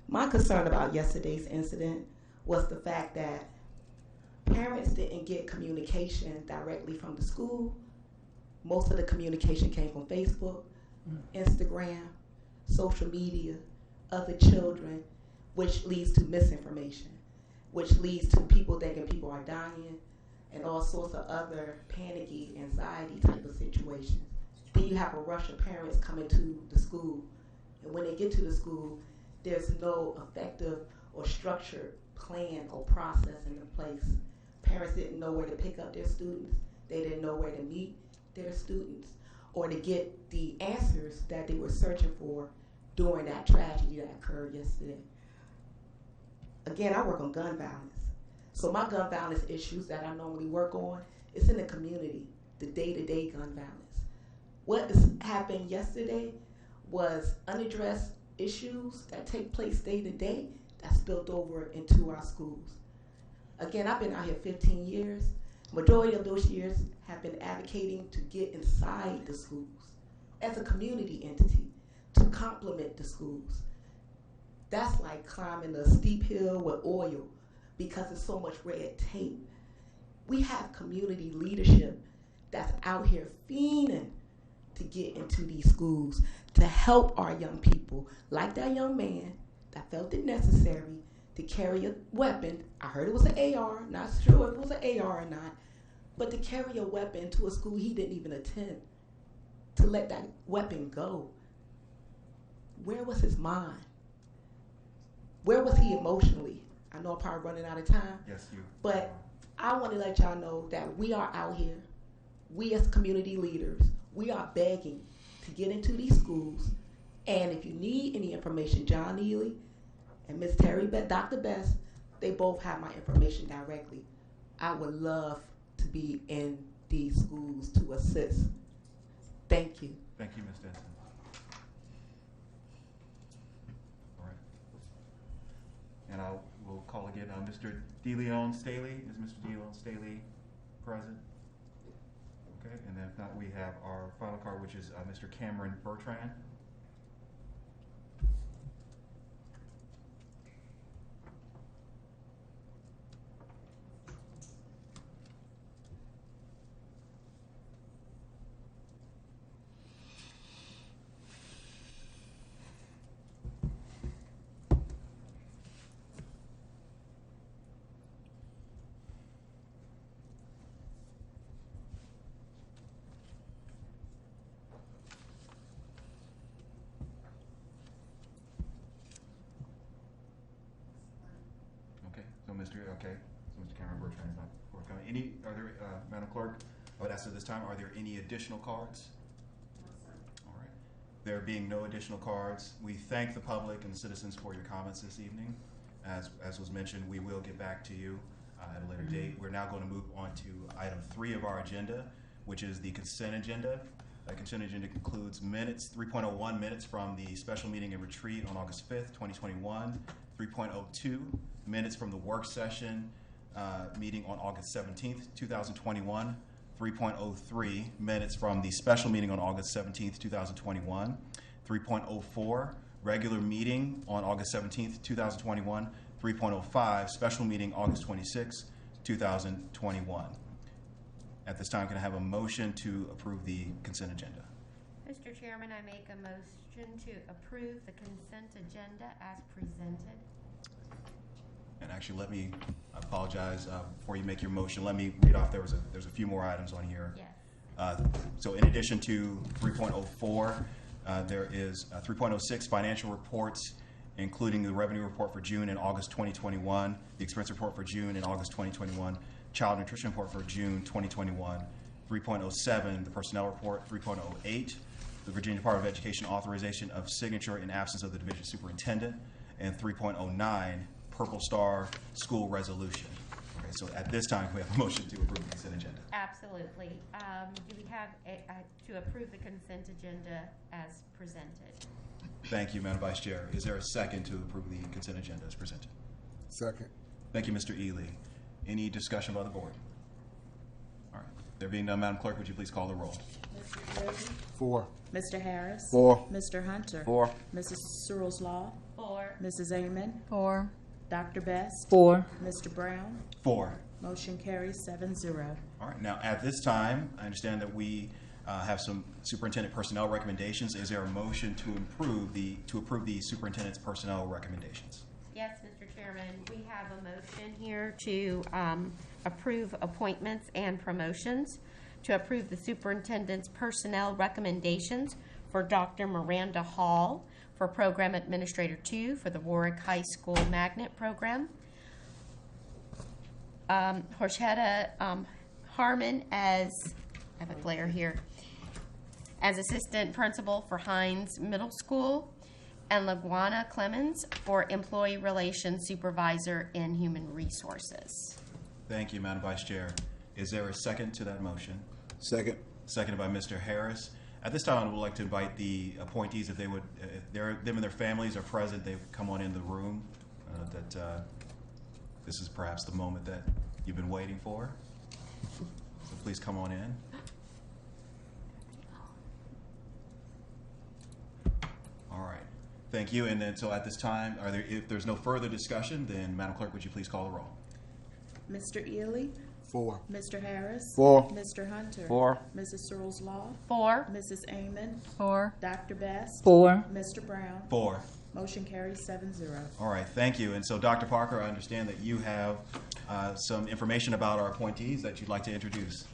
My concern about yesterday's incident was the fact that parents didn't get communication directly from the school. Most of the communication came from Facebook, Instagram, social media, other children, which leads to misinformation, which leads to people thinking people are dying, and all sorts of other panicky, anxiety type of situations. Then you have a rush of parents coming to the school, and when they get to the school, there's no effective or structured plan or process in place. Parents didn't know where to pick up their students. They didn't know where to meet their students or to get the answers that they were searching for during that tragedy that occurred yesterday. Again, I work on gun violence. So my gun violence issues that I normally work on is in the community, the day-to-day gun violence. What happened yesterday was unaddressed issues that take place day-to-day that spilled over into our schools. Again, I've been out here 15 years. Majority of those years have been advocating to get inside the schools as a community entity to complement the schools. That's like climbing a steep hill with oil because there's so much red tape. We have community leadership that's out here fiending to get into these schools to help our young people, like that young man that felt it necessary to carry a weapon. I heard it was an AR, not sure if it was an AR or not, but to carry a weapon to a school he didn't even attend, to let that weapon go. Where was his mind? Where was he emotionally? I know I'm probably running out of time. Yes, you. But I want to let y'all know that we are out here. We as community leaders, we are begging to get into these schools. And if you need any information, John Ely and Ms. Terry, Dr. Best, they both have my information directly. I would love to be in these schools to assist. Thank you. Thank you, Ms. Denson. All right. And I will call again Mr. DeLeon Staley. Is Mr. DeLeon Staley present? Okay, and then if not, we have our final card, which is Mr. Cameron Bertrand. So Mr. Cameron Bertrand is not forthcoming. Madam Clerk, I would ask at this time, are there any additional cards? No, sir. All right. There being no additional cards, we thank the public and the citizens for your comments this evening. As was mentioned, we will get back to you at a later date. We're now going to move on to item 3 of our agenda, which is the consent agenda. That consent agenda includes minutes, 3.01 minutes from the special meeting and retreat on August 5th, 2021, 3.02 minutes from the work session meeting on August 17th, 2021, 3.03 minutes from the special meeting on August 17th, 2021, 3.04 regular meeting on August 17th, 2021, 3.05 special meeting August 26th, 2021. At this time, can I have a motion to approve the consent agenda? Mr. Chairman, I make a motion to approve the consent agenda as presented. And actually, I apologize, before you make your motion, let me read off, there's a few more items on here. Yes. So in addition to 3.04, there is 3.06 financial reports, including the revenue report for June and August 2021, the expense report for June and August 2021, child nutrition report for June 2021, 3.07, the personnel report, 3.08, the Virginia Department of Education authorization of signature in absence of the division superintendent, and 3.09, Purple Star school resolution. Okay, so at this time, we have a motion to approve the consent agenda. Absolutely. Do we have to approve the consent agenda as presented? Thank you, Madam Vice Chair. Is there a second to approve the consent agenda as presented? Second. Thank you, Mr. Ely. Any discussion by the board? All right. There being none, Madam Clerk, would you please call the roll? Mr. Ely? 4. Mr. Harris? 4. Mr. Hunter? 4. Mrs. Searles Law? 4. Mrs. Amon? 4. Dr. Best? 4. Mr. Brown? 4. Motion carries 7-0. All right. Now, at this time, I understand that we have some superintendent personnel recommendations. Is there a motion to approve the superintendent's personnel recommendations? Yes, Mr. Chairman. We have a motion here to approve appointments and promotions, to approve the superintendent's personnel recommendations for Dr. Miranda Hall for Program Administrator 2 for the Warwick High School Magnet Program. Horchetta Harmon as, I have a glare here, as Assistant Principal for Hines Middle School, and LaGuana Clemens for Employee Relations Supervisor in Human Resources. Thank you, Madam Vice Chair. Is there a second to that motion? Second. Seconded by Mr. Harris. At this time, I would like to invite the appointees, if them and their families are present, they would come on in the room. This is perhaps the moment that you've been waiting for. So please come on in. All right. Thank you. And then, so at this time, if there's no further discussion, then Madam Clerk, would you please call the roll? Mr. Ely? 4. Mr. Harris? 4. Mr. Hunter? 4. Mrs. Searles Law? 4. Mrs. Amon? 4. Dr. Best? 4. Mr. Brown? 4. Motion carries 7-0. All right. Thank you. And so, Dr. Parker, I understand that you have some information about our appointees that you'd like to introduce.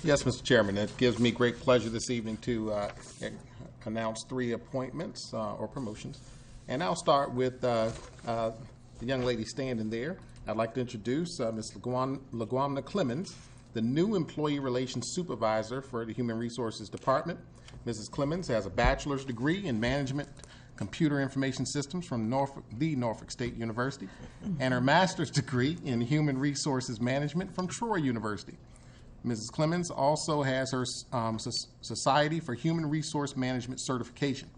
Yes, Mr. Chairman. It gives me great pleasure this evening to announce 3 appointments or promotions. And I'll start with the young lady standing there. I'd like to introduce Ms. LaGuana Clemens, the new Employee Relations Supervisor for the Human Resources Department. Mrs. Clemens has a bachelor's degree in Management Computer Information Systems from Norfolk State University and her master's degree in Human Resources Management from Troy University. Mrs. Clemens also has her Society for Human Resource Management certification.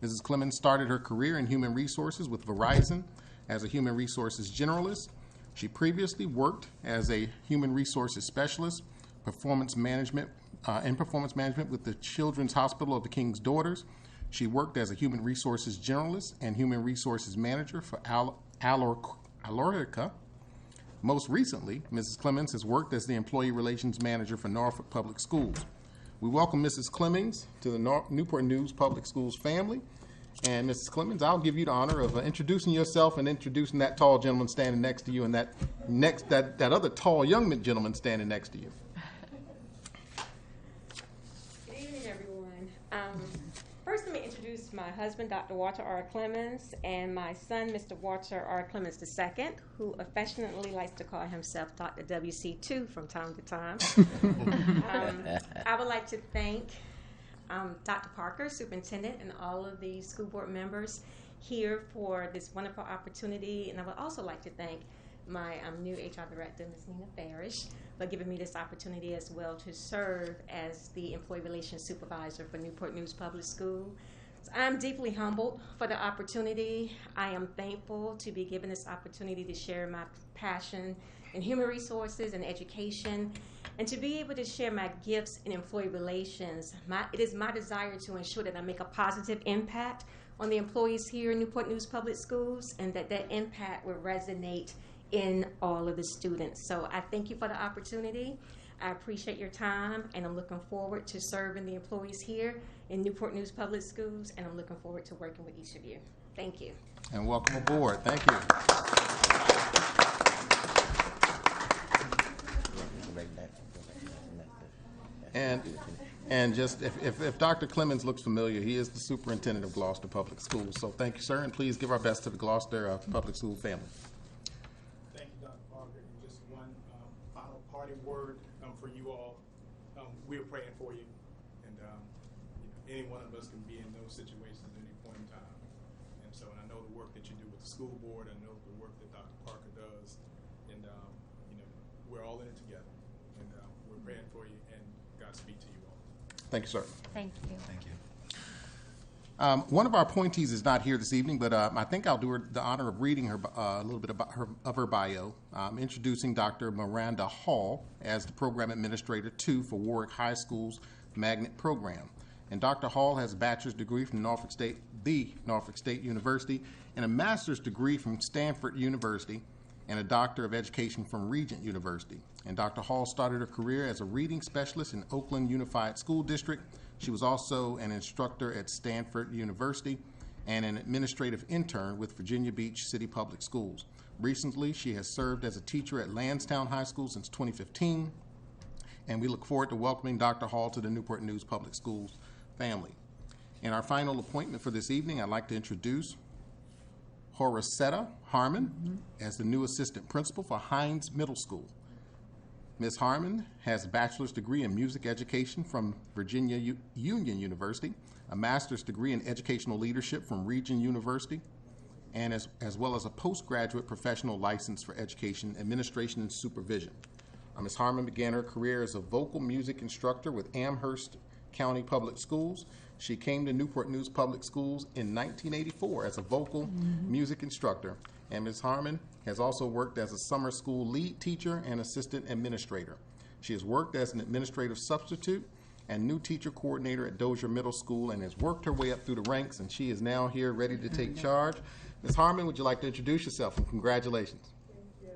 Mrs. Clemens started her career in human resources with Verizon as a human resources generalist. She previously worked as a human resources specialist, performance management with the Children's Hospital of the King's Daughters. She worked as a human resources generalist and human resources manager for Alorica. Most recently, Mrs. Clemens has worked as the employee relations manager for Norfolk Public Schools. We welcome Mrs. Clemens to the Newport News Public Schools family. And Mrs. Clemens, I'll give you the honor of introducing yourself and introducing that tall gentleman standing next to you and that other tall young gentleman standing next to you. Good evening, everyone. First, let me introduce my husband, Dr. Walter R. Clemens, and my son, Mr. Walter R. Clemens II, who affectionately likes to call himself Dr. WC2 from time to time. I would like to thank Dr. Parker, superintendent, and all of the school board members here for this wonderful opportunity. And I would also like to thank my new HR director, Ms. Nina Farish, for giving me this opportunity as well to serve as the Employee Relations Supervisor for Newport News Public School. So I'm deeply humbled for the opportunity. I am thankful to be given this opportunity to share my passion in human resources and education, and to be able to share my gifts in employee relations. It is my desire to ensure that I make a positive impact on the employees here in Newport News Public Schools, and that impact will resonate in all of the students. So I thank you for the opportunity. I appreciate your time, and I'm looking forward to serving the employees here in Newport News Public Schools, and I'm looking forward to working with each of you. Thank you. And welcome aboard. Thank you. And just if Dr. Clemens looks familiar, he is the superintendent of Gloucester Public Schools. So thank you, sir, and please give our best to the Gloucester Public School family. Thank you, Dr. Parker. And just one final parting word for you all. We're praying for you, and any one of us can be in those situations at any point in time. And so, and I know the work that you do with the school board. I know the work that Dr. Parker does, and we're all in it together. And we're praying for you, and Godspeed to you all. Thank you, sir. Thank you. Thank you. One of our appointees is not here this evening, but I think I'll do her the honor of reading her a little bit about her bio. Introducing Dr. Miranda Hall as the Program Administrator 2 for Warwick High School's Magnet Program. And Dr. Hall has a bachelor's degree from Norfolk State University, and a master's degree from Stanford University, and a Doctor of Education from Regent University. And Dr. Hall started her career as a reading specialist in Oakland Unified School District. She was also an instructor at Stanford University and an administrative intern with Virginia Beach City Public Schools. Recently, she has served as a teacher at Lansdowne High School since 2015, and we look forward to welcoming Dr. Hall to the Newport News Public Schools family. In our final appointment for this evening, I'd like to introduce Horacetta Harmon as the new assistant principal for Hines Middle School. Ms. Harmon has a bachelor's degree in music education from Virginia Union University, a master's degree in educational leadership from Regent University, and as well as a postgraduate professional license for education, administration, and supervision. Ms. Harmon began her career as a vocal music instructor with Amherst County Public Schools. She came to Newport News Public Schools in 1984 as a vocal music instructor, and Ms. Harmon has also worked as a summer school lead teacher and assistant administrator. She has worked as an administrative substitute and new teacher coordinator at Dozier Middle School, and has worked her way up through the ranks, and she is now here ready to take charge. Ms. Harmon, would you like to introduce yourself, and congratulations. Thank you.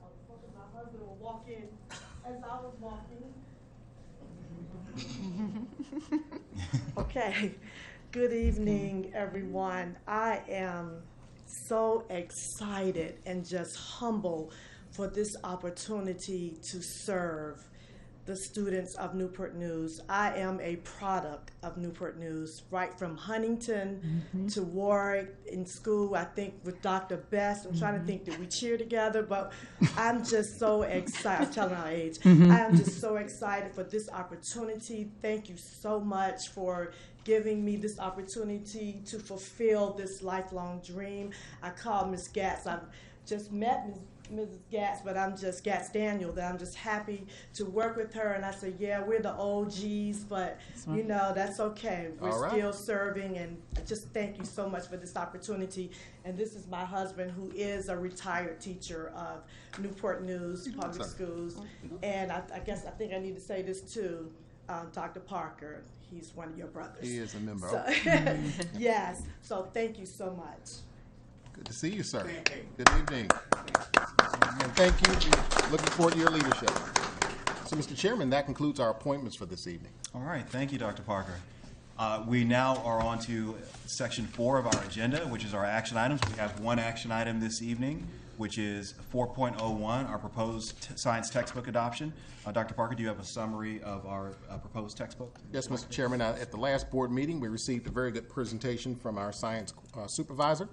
I was hoping my husband would walk in as I was walking. Okay. Good evening, everyone. I am so excited and just humble for this opportunity to serve the students of Newport News. I am a product of Newport News, right from Huntington to Warwick in school. I think with Dr. Best, I'm trying to think, did we cheer together? But I'm just so excited. I'm telling our age. I am just so excited for this opportunity. Thank you so much for giving me this opportunity to fulfill this lifelong dream. I call Ms. Gatz. I've just met Mrs. Gatz, but I'm just Gatz Daniel, that I'm just happy to work with her. And I said, yeah, we're the OGs, but you know, that's okay. We're still serving, and I just thank you so much for this opportunity. And this is my husband, who is a retired teacher of Newport News Public Schools. And I think I need to say this too, Dr. Parker. He's one of your brothers. He is a member. So, yes. So thank you so much. Good to see you, sir. Good evening. And thank you. Looking forward to your leadership. So, Mr. Chairman, that concludes our appointments for this evening. All right. Thank you, Dr. Parker. We now are on to section 4 of our agenda, which is our action items. We have one action item this evening, which is 4.01, our proposed science textbook adoption. Dr. Parker, do you have a summary of our proposed textbook? Yes, Mr. Chairman. At the last board meeting, we received a very good presentation from our science supervisor,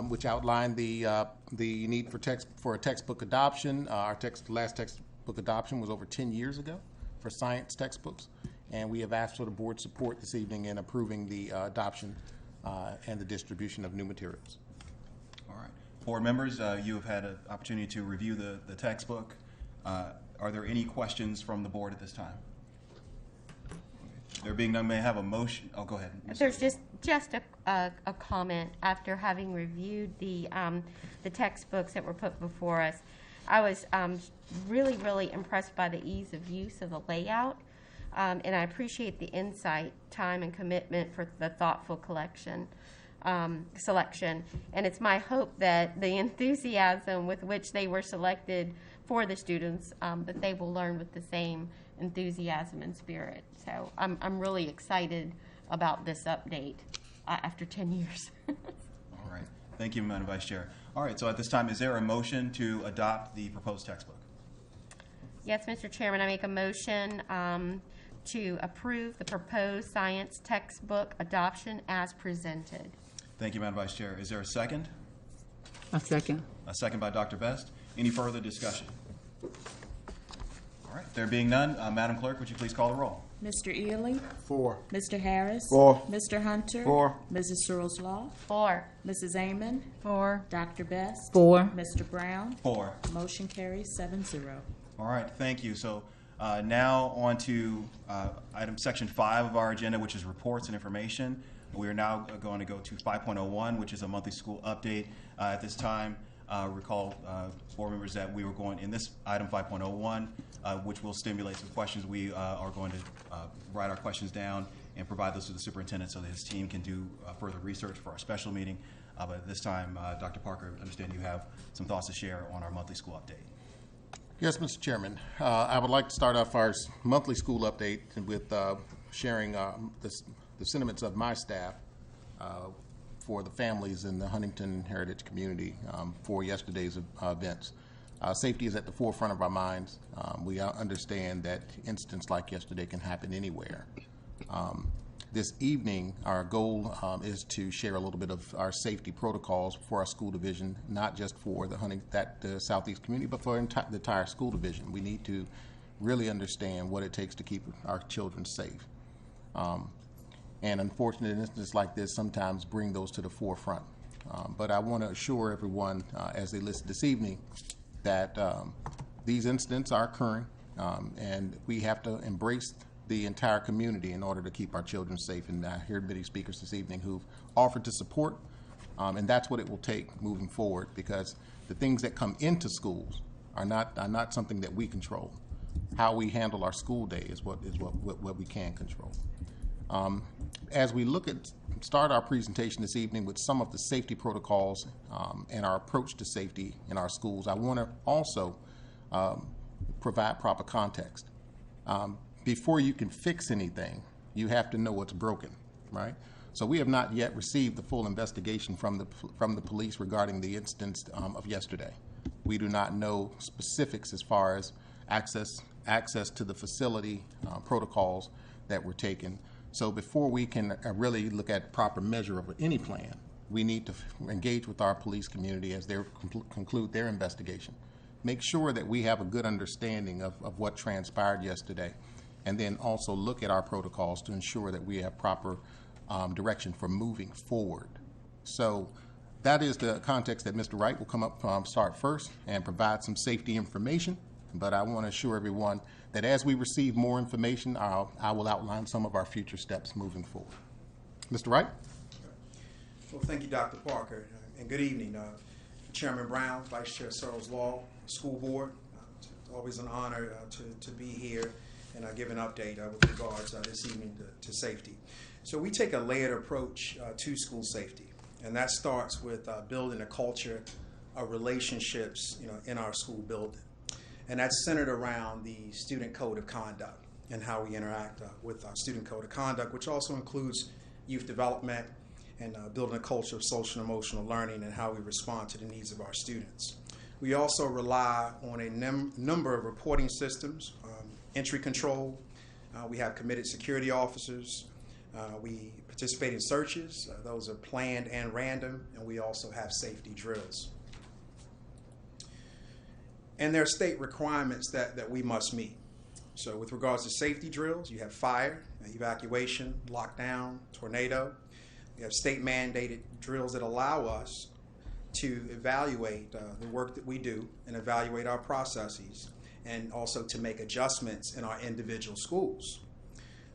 which outlined the need for a textbook adoption. Last textbook adoption was over 10 years ago for science textbooks, and we have asked for the board's support this evening in approving the adoption and the distribution of new materials. All right. Board members, you have had an opportunity to review the textbook. Are there any questions from the board at this time? There being none, may I have a motion? Oh, go ahead. There's just a comment. After having reviewed the textbooks that were put before us, I was really impressed by the ease of use of the layout, and I appreciate the insight, time, and commitment for the thoughtful selection. And it's my hope that the enthusiasm with which they were selected for the students, that they will learn with the same enthusiasm and spirit. So I'm really excited about this update after 10 years. All right. Thank you, Madam Vice Chair. All right, so at this time, is there a motion to adopt the proposed textbook? Yes, Mr. Chairman, I make a motion to approve the proposed science textbook adoption as presented. Thank you, Madam Vice Chair. Is there a second? A second. A second by Dr. Best. Any further discussion? All right, there being none, Madam Clerk, would you please call the roll? Mr. Ely? 4. Mr. Harris? 4. Mr. Hunter? 4. Mrs. Searles Law? 4. Mrs. Amon? 4. Dr. Best? 4. Mr. Brown? 4. Motion carries 7-0. All right, thank you. So now on to item section 5 of our agenda, which is reports and information. We are now going to go to 5.01, which is a monthly school update. At this time, recall, board members, that we were going in this item 5.01, which will stimulate some questions. We are going to write our questions down and provide those to the superintendent so that his team can do further research for our special meeting. But at this time, Dr. Parker, I understand you have some thoughts to share on our monthly school update. Yes, Mr. Chairman. I would like to start off our monthly school update with sharing the sentiments of my staff for the families in the Huntington Heritage community for yesterday's events. Safety is at the forefront of our minds. We understand that incidents like yesterday can happen anywhere. This evening, our goal is to share a little bit of our safety protocols for our school division, not just for the Southeast community, but for the entire school division. We need to really understand what it takes to keep our children safe. And unfortunate incidents like this sometimes bring those to the forefront. But I want to assure everyone as they listen this evening that these incidents are occurring, and we have to embrace the entire community in order to keep our children safe. And I heard many speakers this evening who've offered to support, and that's what it will take moving forward, because the things that come into schools are not something that we control. How we handle our school day is what we can control. As we start our presentation this evening with some of the safety protocols and our approach to safety in our schools, I want to also provide proper context. Before you can fix anything, you have to know what's broken, right? So we have not yet received the full investigation from the police regarding the incidents of yesterday. We do not know specifics as far as access to the facility, protocols that were taken. So before we can really look at proper measure of any plan, we need to engage with our police community as they conclude their investigation. Make sure that we have a good understanding of what transpired yesterday, and then also look at our protocols to ensure that we have proper direction for moving forward. So that is the context that Mr. Wright will come up start first and provide some safety information. But I want to assure everyone that as we receive more information, I will outline some of our future steps moving forward. Mr. Wright? Well, thank you, Dr. Parker, and good evening. Chairman Brown, Vice Chair Searles Law, School Board. It's always an honor to be here and give an update with regards this evening to safety. So we take a layered approach to school safety, and that starts with building a culture of relationships, in our school building. And that's centered around the Student Code of Conduct and how we interact with our Student Code of Conduct, which also includes youth development and building a culture of social and emotional learning and how we respond to the needs of our students. We also rely on a number of reporting systems, entry control. We have committed security officers. We participate in searches. Those are planned and random. And we also have safety drills. And there are state requirements that we must meet. So with regards to safety drills, you have fire, evacuation, lockdown, tornado. We have state mandated drills that allow us to evaluate the work that we do and evaluate our processes, and also to make adjustments in our individual schools.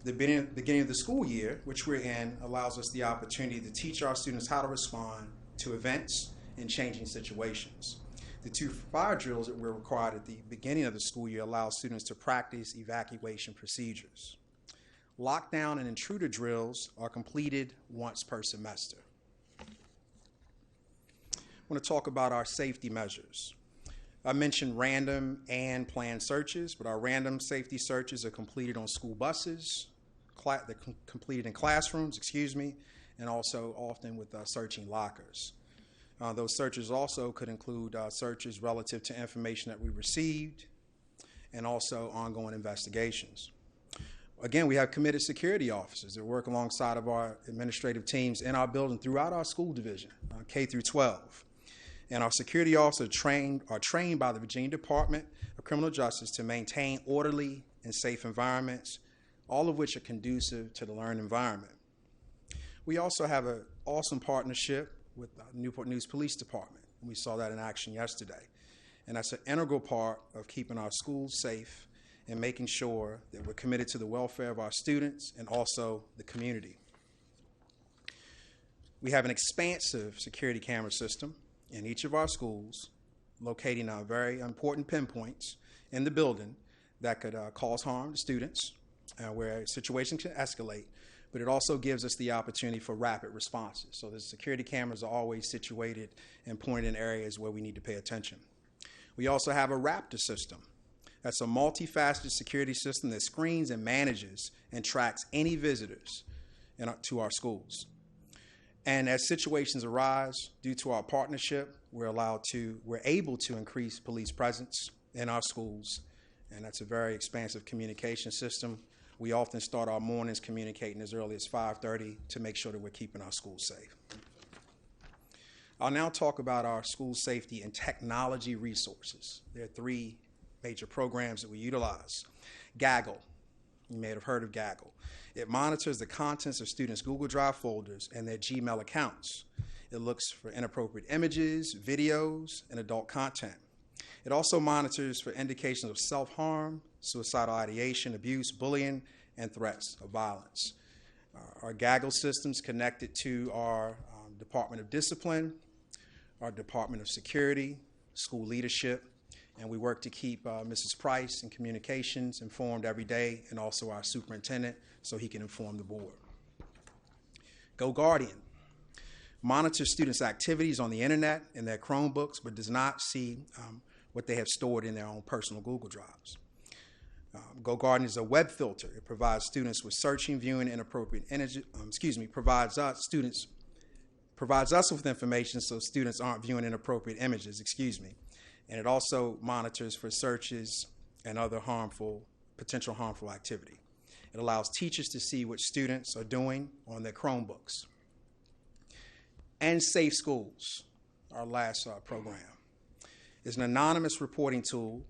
The beginning of the school year, which we're in, allows us the opportunity to teach our students how to respond to events and changing situations. The 2 fire drills that were required at the beginning of the school year allow students to practice evacuation procedures. Lockdown and intruder drills are completed once per semester. I want to talk about our safety measures. I mentioned random and planned searches, but our random safety searches are completed on school buses, they're completed in classrooms, and also often with searching lockers. Those searches also could include searches relative to information that we received and also ongoing investigations. Again, we have committed security officers that work alongside of our administrative teams in our building throughout our school division, K through 12. And our security officers are trained by the Virginia Department of Criminal Justice to maintain orderly and safe environments, all of which are conducive to the learned environment. We also have an awesome partnership with the Newport News Police Department. We saw that in action yesterday. And that's an integral part of keeping our schools safe and making sure that we're committed to the welfare of our students and also the community. We have an expansive security camera system in each of our schools, locating very important pinpoints in the building that could cause harm to students, where situations can escalate, but it also gives us the opportunity for rapid responses. So the security cameras are always situated and pointed in areas where we need to pay attention. We also have a Raptor system. That's a multifaceted security system that screens and manages and tracks any visitors to our schools. And as situations arise, due to our partnership, we're able to increase police presence in our schools, and that's a very expansive communication system. We often start our mornings communicating as early as 5:30 to make sure that we're keeping our schools safe. I'll now talk about our school safety and technology resources. There are 3 major programs that we utilize. Gaggle, you may have heard of Gaggle. It monitors the contents of students' Google Drive folders and their Gmail accounts. It looks for inappropriate images, videos, and adult content. It also monitors for indications of self-harm, suicidal ideation, abuse, bullying, and threats of violence. Our Gaggle system's connected to our Department of Discipline, our Department of Security, school leadership, and we work to keep Mrs. Price in communications informed every day, and also our superintendent so he can inform the board. GoGuardian monitors students' activities on the internet and their Chromebooks, but does not see what they have stored in their own personal Google Drives. GoGuardian is a web filter. It provides students with searching, viewing inappropriate images. Provides us with information so students aren't viewing inappropriate images. And it also monitors for searches and other potential harmful activity. It allows teachers to see what students are doing on their Chromebooks. And Safe Schools, our last program, is an anonymous reporting tool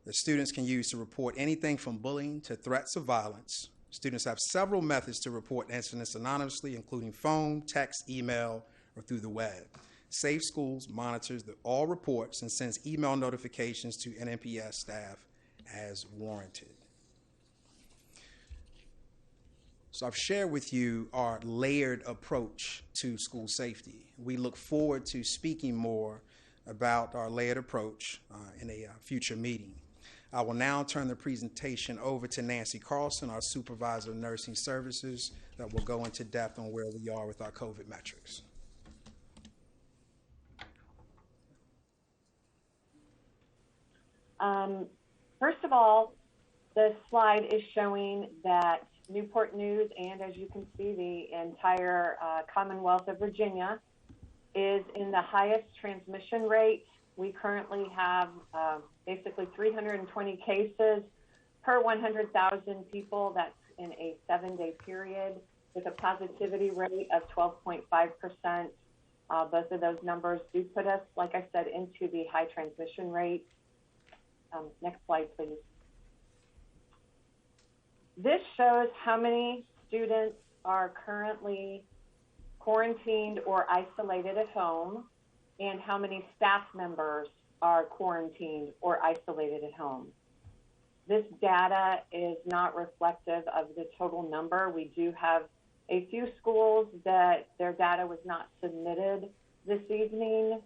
that students can use to report anything from bullying to threats of violence. Students have several methods to report incidents anonymously, including phone, text, email, or through the web. Safe Schools monitors all reports and sends email notifications to NNPS staff as warranted. So I've shared with you our layered approach to school safety. We look forward to speaking more about our layered approach in a future meeting. I will now turn the presentation over to Nancy Carlson, our Supervisor of Nursing Services, that will go into depth on where we are with our COVID metrics. First of all, the slide is showing that Newport News, and as you can see, the entire Commonwealth of Virginia is in the highest transmission rate. We currently have basically 320 cases per 100,000 people. That's in a 7-day period with a positivity rate of 12.5%. Both of those numbers do put us, like I said, into the high transmission rate. Next slide, please. This shows how many students are currently quarantined or isolated at home. and how many staff members are quarantined or isolated at home. This data is not reflective of the total number. We do have a few schools that their data was not submitted this evening,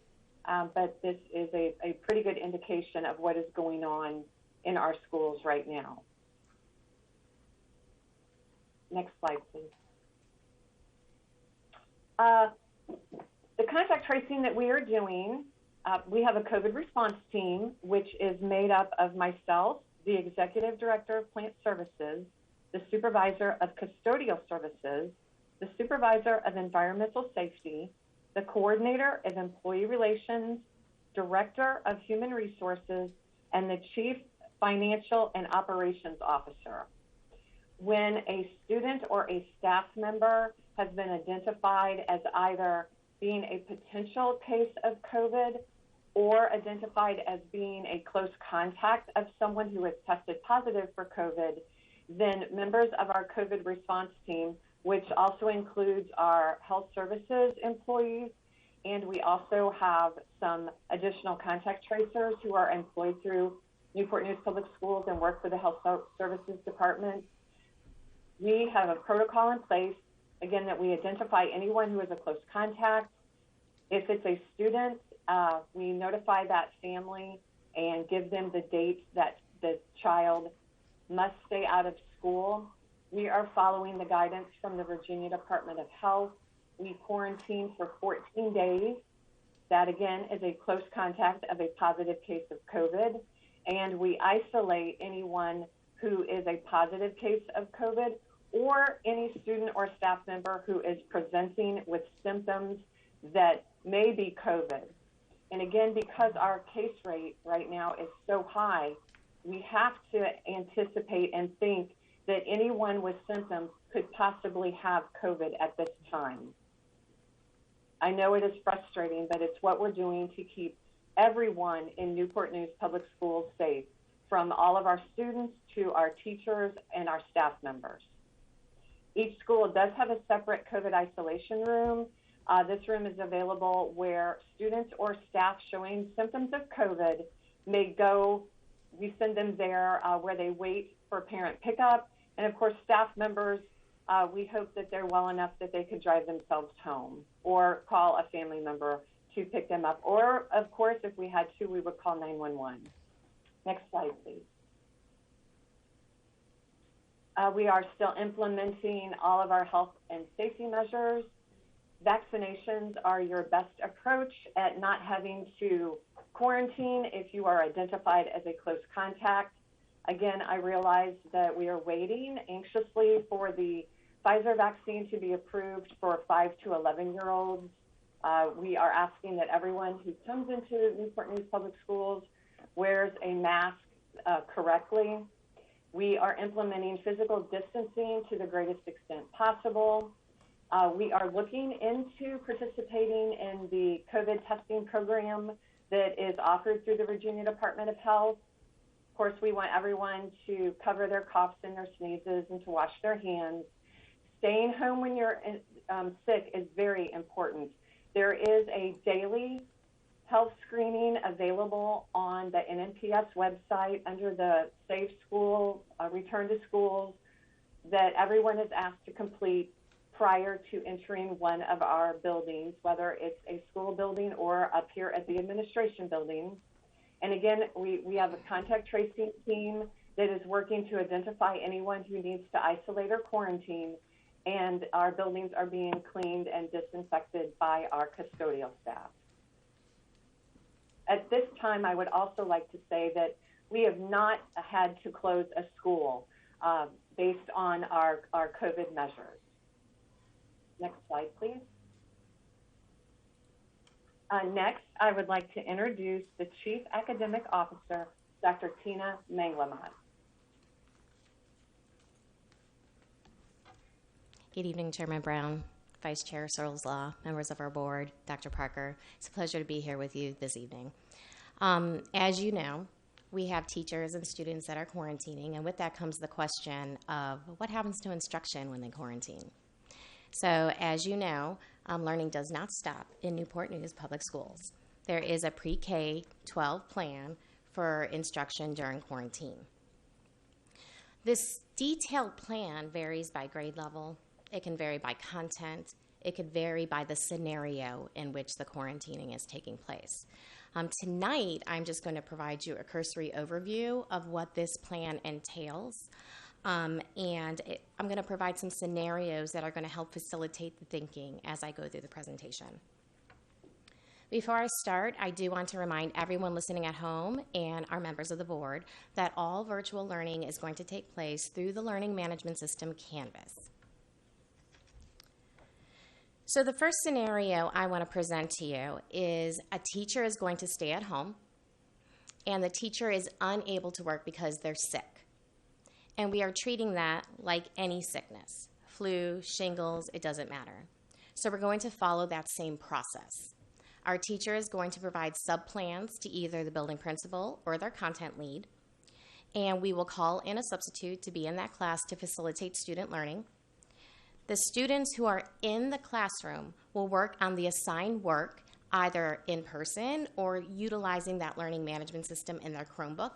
but this is a pretty good indication of what is going on in our schools right now. Next slide, please. The contact tracing that we are doing, we have a COVID response team, which is made up of myself, the Executive Director of Plant Services, the Supervisor of Custodial Services, the Supervisor of Environmental Safety, the Coordinator of Employee Relations, Director of Human Resources, and the Chief Financial and Operations Officer. When a student or a staff member has been identified as either being a potential case of COVID or identified as being a close contact of someone who has tested positive for COVID, then members of our COVID response team, which also includes our health services employees, and we also have some additional contact tracers who are employed through Newport News Public Schools and work for the Health Services Department. We have a protocol in place, again, that we identify anyone who is a close contact. If it's a student, we notify that family and give them the date that the child must stay out of school. We are following the guidance from the Virginia Department of Health. We quarantine for 14 days. That, again, is a close contact of a positive case of COVID. And we isolate anyone who is a positive case of COVID or any student or staff member who is presenting with symptoms that may be COVID. And again, because our case rate right now is so high, we have to anticipate and think that anyone with symptoms could possibly have COVID at this time. I know it is frustrating, but it's what we're doing to keep everyone in Newport News Public Schools safe, from all of our students to our teachers and our staff members. Each school does have a separate COVID isolation room. This room is available where students or staff showing symptoms of COVID may go. We send them there where they wait for parent pickup. And of course, staff members, we hope that they're well enough that they could drive themselves home or call a family member to pick them up. Or of course, if we had to, we would call 911. Next slide, please. We are still implementing all of our health and safety measures. Vaccinations are your best approach at not having to quarantine if you are identified as a close contact. Again, I realize that we are waiting anxiously for the Pfizer vaccine to be approved for 5 to 11-year-olds. We are asking that everyone who comes into Newport News Public Schools wears a mask correctly. We are implementing physical distancing to the greatest extent possible. We are looking into participating in the COVID testing program that is offered through the Virginia Department of Health. Of course, we want everyone to cover their coughs and their sneezes and to wash their hands. Staying home when you're sick is very important. There is a daily health screening available on the NNPS website under the Safe School, Return to Schools, that everyone is asked to complete prior to entering one of our buildings, whether it's a school building or up here at the administration building. And again, we have a contact tracing team that is working to identify anyone who needs to isolate or quarantine, and our buildings are being cleaned and disinfected by our custodial staff. At this time, I would also like to say that we have not had to close a school based on our COVID measures. Next slide, please. Next, I would like to introduce the Chief Academic Officer, Dr. Tina Manglamat. Good evening, Chairman Brown, Vice Chair Searles Law, members of our board, Dr. Parker. It's a pleasure to be here with you this evening. As you know, we have teachers and students that are quarantining, and with that comes the question of what happens to instruction when they quarantine. So as you know, learning does not stop in Newport News Public Schools. there is a pre-K-12 plan for instruction during quarantine. This detailed plan varies by grade level. It can vary by content. It could vary by the scenario in which the quarantining is taking place. Tonight, I'm just going to provide you a cursory overview of what this plan entails. I'm going to provide some scenarios that are going to help facilitate the thinking as I go through the presentation. Before I start, I do want to remind everyone listening at home and our members of the board that all virtual learning is going to take place through the learning management system Canvas. So the first scenario I want to present to you is a teacher is going to stay at home and the teacher is unable to work because they're sick. And we are treating that like any sickness, flu, shingles, it doesn't matter. So we're going to follow that same process. Our teacher is going to provide sub-plans to either the building principal or their content lead, and we will call in a substitute to be in that class to facilitate student learning. The students who are in the classroom will work on the assigned work either in person or utilizing that learning management system in their Chromebook.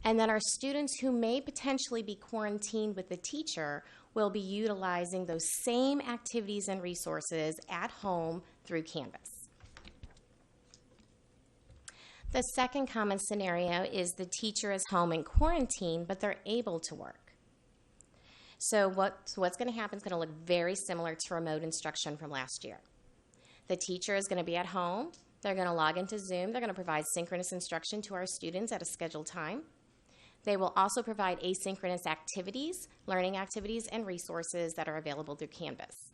And then our students who may potentially be quarantined with the teacher will be utilizing those same activities and resources at home through Canvas. The second common scenario is the teacher is home in quarantine, but they're able to work. So what's going to happen is going to look very similar to remote instruction from last year. The teacher is going to be at home. They're going to log into Zoom. They're going to provide synchronous instruction to our students at a scheduled time. They will also provide asynchronous activities, learning activities, and resources that are available through Canvas.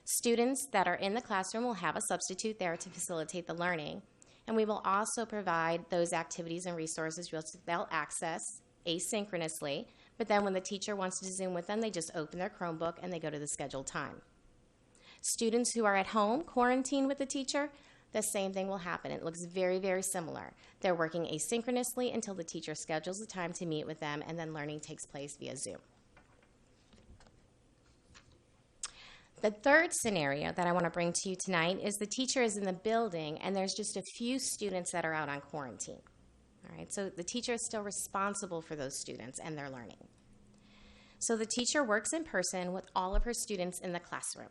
Students that are in the classroom will have a substitute there to facilitate the learning. And we will also provide those activities and resources they'll access asynchronously, but then when the teacher wants to Zoom with them, they just open their Chromebook and they go to the scheduled time. Students who are at home quarantined with the teacher, the same thing will happen. It looks very, very similar. They're working asynchronously until the teacher schedules the time to meet with them, and then learning takes place via Zoom. The third scenario that I want to bring to you tonight is the teacher is in the building and there's just a few students that are out on quarantine. All right, so the teacher is still responsible for those students and their learning. So the teacher works in person with all of her students in the classroom.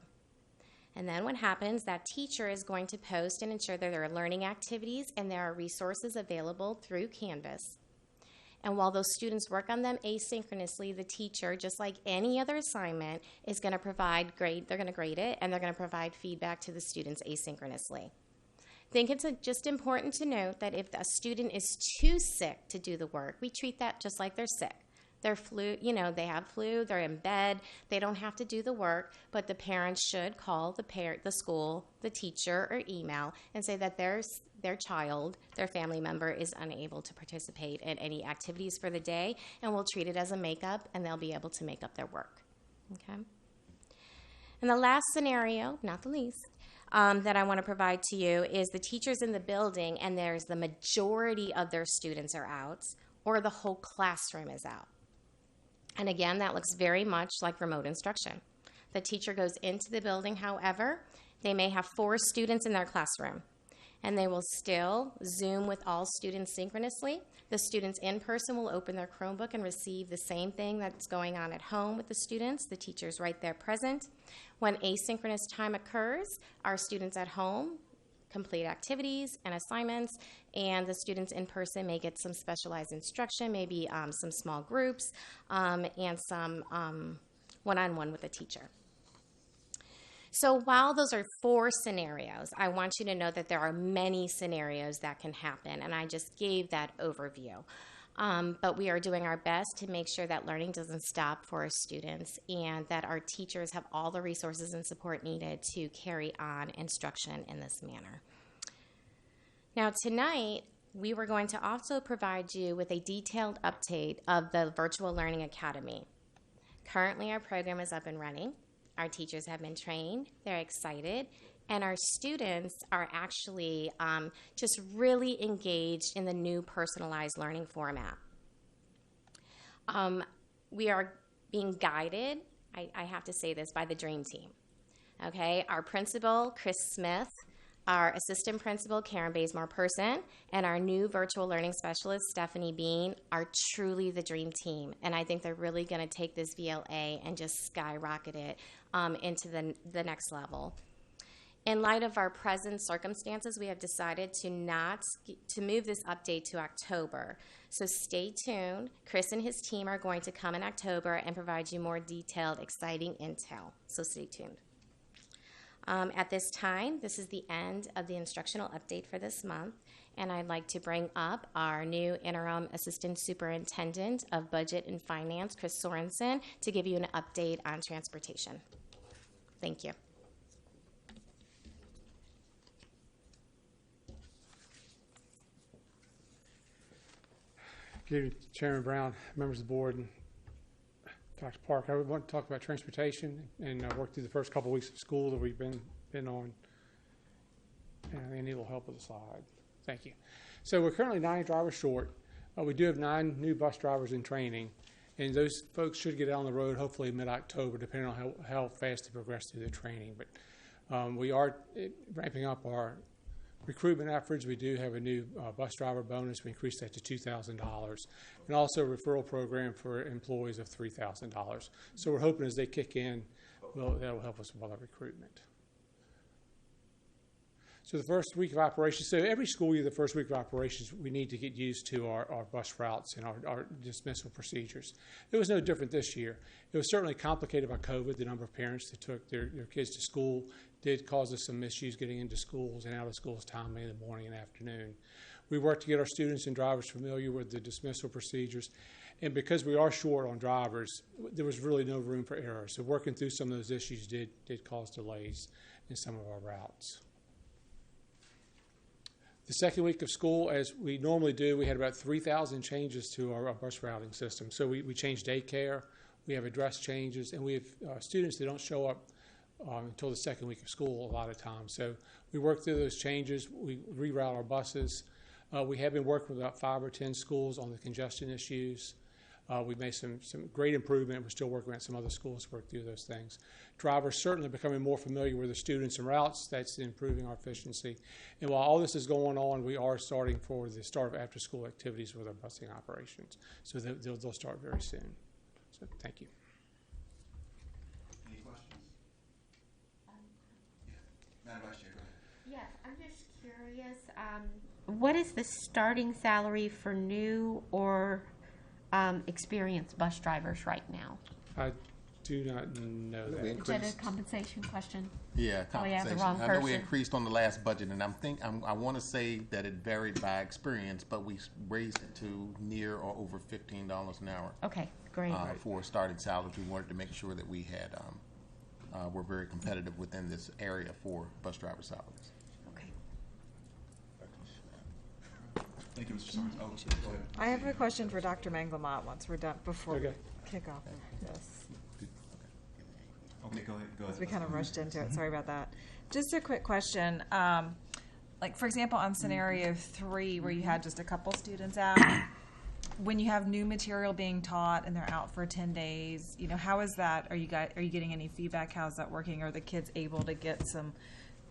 And then what happens, that teacher is going to post and ensure that there are learning activities and there are resources available through Canvas. And while those students work on them asynchronously, the teacher, just like any other assignment, is going to provide they're going to grade it, and they're going to provide feedback to the students asynchronously. I think it's just important to note that if a student is too sick to do the work, we treat that just like they're sick. They're they have flu, they're in bed, they don't have to do the work, but the parents should call the school, the teacher, or email and say that their child, their family member, is unable to participate in any activities for the day, and we'll treat it as a makeup, and they'll be able to make up their work. Okay? And the last scenario, not the least, that I want to provide to you is the teacher's in the building, and there's the majority of their students are out, or the whole classroom is out. And again, that looks very much like remote instruction. The teacher goes into the building, however, they may have 4 students in their classroom, and they will still Zoom with all students synchronously. The students in person will open their Chromebook and receive the same thing that's going on at home with the students. The teacher's right there present. When asynchronous time occurs, our students at home complete activities and assignments, and the students in person may get some specialized instruction, maybe some small groups, and some one-on-one with the teacher. So while those are 4 scenarios, I want you to know that there are many scenarios that can happen, and I just gave that overview. But we are doing our best to make sure that learning doesn't stop for our students and that our teachers have all the resources and support needed to carry on instruction in this manner. Now tonight, we were going to also provide you with a detailed update of the Virtual Learning Academy. Currently, our program is up and running. Our teachers have been trained, they're excited, and our students are actually just really engaged in the new personalized learning format. We are being guided, I have to say this, by the Dream Team. Okay, our principal, Chris Smith, our assistant principal, Karen Bazemore-Person, and our new virtual learning specialist, Stephanie Bean, are truly the dream team. And I think they're really going to take this VLA and just skyrocket it into the next level. In light of our present circumstances, we have decided to move this update to October. So stay tuned. Chris and his team are going to come in October and provide you more detailed, exciting intel. So stay tuned. At this time, this is the end of the instructional update for this month, and I'd like to bring up our new interim assistant superintendent of budget and finance, Chris Sorensen, to give you an update on transportation. Thank you. Good evening, Chairman Brown, members of the board, and Dr. Park. I want to talk about transportation and work through the first couple of weeks of school that we've been on. And Andy will help with the slide. Thank you. So we're currently 9 drivers short. We do have 9 new bus drivers in training, and those folks should get out on the road hopefully mid-October, depending on how fast they progress through their training. But we are ramping up our recruitment efforts. We do have a new bus driver bonus. We increased that to $2,000, and also a referral program for employees of $3,000. So we're hoping as they kick in, that'll help us with all our recruitment. So the first week of operations, so every school year, the first week of operations, we need to get used to our bus routes and our dismissal procedures. It was no different this year. It was certainly complicated by COVID. The number of parents that took their kids to school did cause us some issues getting into schools and out of schools timely in the morning and afternoon. We worked to get our students and drivers familiar with the dismissal procedures. And because we are short on drivers, there was really no room for error. So working through some of those issues did cause delays in some of our routes. The second week of school, as we normally do, we had about 3,000 changes to our bus routing system. So we changed daycare, we have address changes, and we have students that don't show up until the second week of school a lot of times. So we worked through those changes. We reroute our buses. We have been working with about 5 or 10 schools on the congestion issues. We've made some great improvement. We're still working at some other schools to work through those things. Drivers certainly becoming more familiar with the students and routes. That's improving our efficiency. And while all this is going on, we are starting for the start of after-school activities with our busing operations. So they'll start very soon. So thank you. Any questions? Madam Vice Chair, go ahead. Yes, I'm just curious. What is the starting salary for new or experienced bus drivers right now? I do not know that. Is that a compensation question? Yeah, Oh, we have the compensation. wrong I know we person. increased on the last budget, and I want to say that it varied by experience, but we raised it to near or over $15 an hour. Okay, great. For starting salaries. We wanted to make sure that we had we're very competitive within this area for bus driver salaries. Thank you, Mr. Sorensen. Oh, go ahead. I have a question for Dr. Manglamott once we're done, before we kick off this. Okay, go ahead. Because we kind of rushed into it. Sorry about that. Just a quick question. Like, for example, on scenario 3, where you had just a couple students out, when you have new material being taught and they're out for 10 days, how is that? Are you getting any feedback? How's that working? Are the kids able to get some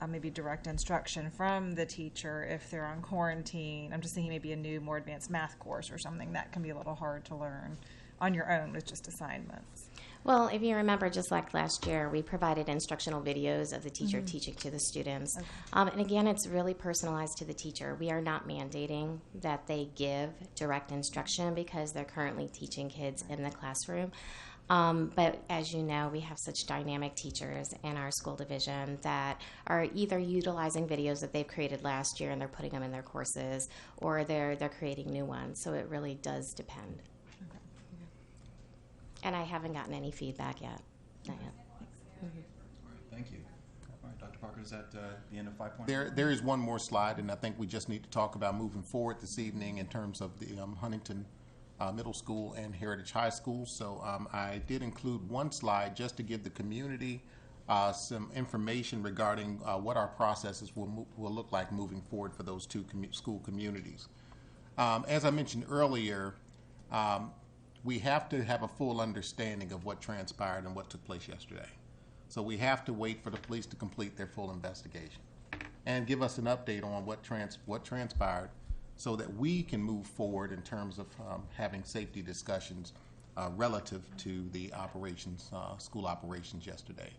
maybe direct instruction from the teacher if they're on quarantine? I'm just thinking maybe a new, more advanced math course or something that can be a little hard to learn on your own with just assignments. Well, if you remember, just like last year, we provided instructional videos of the teacher teaching to the students. Okay. And again, it's really personalized to the teacher. We are not mandating that they give direct instruction because they're currently teaching kids in the classroom. But as you know, we have such dynamic teachers in our school division that are either utilizing videos that they've created last year and they're putting them in their courses, or they're creating new ones. So it really does depend. Okay. And I haven't gotten any feedback yet. Not yet. All right, thank you. All right, Dr. Parker, is that the end of 5.1? There is one more slide, and I think we just need to talk about moving forward this evening in terms of the Huntington Middle School and Heritage High School. So I did include one slide just to give the community some information regarding what our processes will look like moving forward for those two school communities. As I mentioned earlier, we have to have a full understanding of what transpired and what took place yesterday. So we have to wait for the police to complete their full investigation. and give us an update on what transpired so that we can move forward in terms of having safety discussions relative to the operations, school operations yesterday.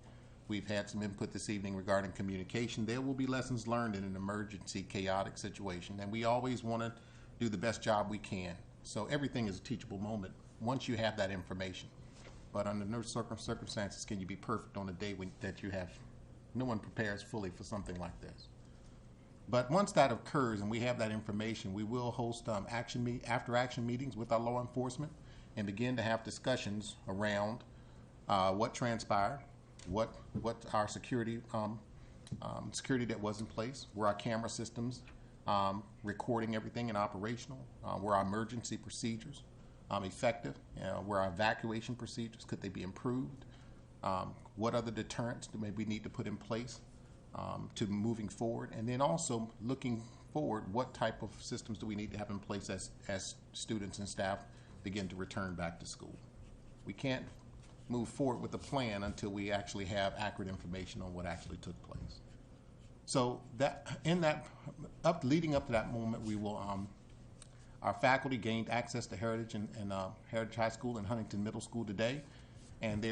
We've had some input this evening regarding communication. There will be lessons learned in an emergency, chaotic situation, and we always want to do the best job we can. So everything is a teachable moment once you have that information. But under no circumstances can you be perfect on a day that you have, no one prepares fully for something like this. But once that occurs and we have that information, we will host after-action meetings with our law enforcement and begin to have discussions around what transpired, what our security that was in place, were our camera systems recording everything and operational, were our emergency procedures effective, were our evacuation procedures, could they be improved, what other deterrents do maybe we need to put in place to moving forward, and then also looking forward, what type of systems do we need to have in place as students and staff begin to return back to school. We can't move forward with a plan until we actually have accurate information on what actually took place. So leading up to that moment, we will, our faculty gained access to Heritage and Heritage High School and Huntington Middle School today, and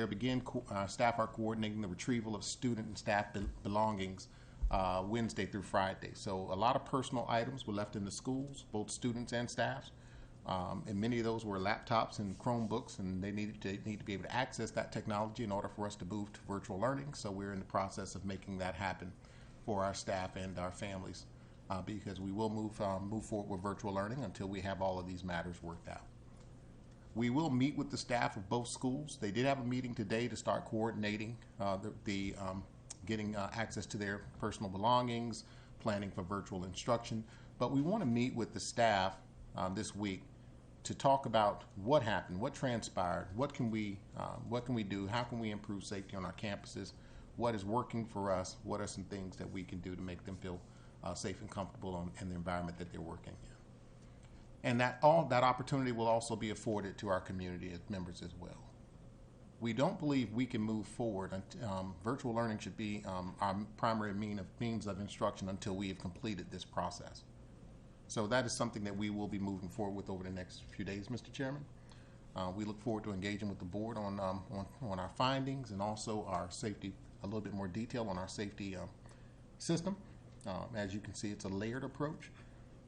staff are coordinating the retrieval of student and staff belongings Wednesday through Friday. So a lot of personal items were left in the schools, both students and staff. And many of those were laptops and Chromebooks, and they need to be able to access that technology in order for us to move to virtual learning. So we're in the process of making that happen for our staff and our families, because we will move forward with virtual learning until we have all of these matters worked out. We will meet with the staff of both schools. They did have a meeting today to start coordinating getting access to their personal belongings, planning for virtual instruction. But we want to meet with the staff this week to talk about what happened, what transpired, what can we do, how can we improve safety on our campuses, what is working for us, what are some things that we can do to make them feel safe and comfortable in the environment that they're working in. And that opportunity will also be afforded to our community as members as well. We don't believe we can move forward. Virtual learning should be our primary means of instruction until we have completed this process. So that is something that we will be moving forward with over the next few days, Mr. Chairman. We look forward to engaging with the board on our findings and also our safety, a little bit more detail on our safety system. As you can see, it's a layered approach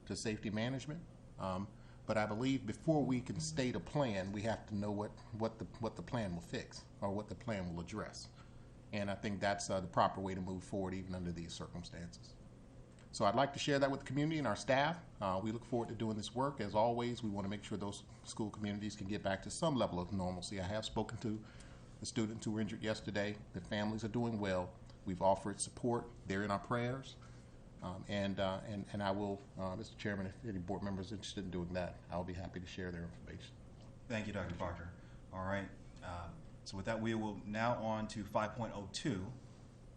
to safety management. But I believe before we can state a plan, we have to know what the plan will fix or what the plan will address. And I think that's the proper way to move forward even under these circumstances. So I'd like to share that with the community and our staff. We look forward to doing this work. As always, we want to make sure those school communities can get back to some level of normalcy. I have spoken to the students who were injured yesterday. The families are doing well. We've offered support. They're in our prayers. And I will, Mr. Chairman, if any board members are interested in doing that, I'll be happy to share their information. Thank you, Dr. Parker. All right. So with that, we will now on to 5.02,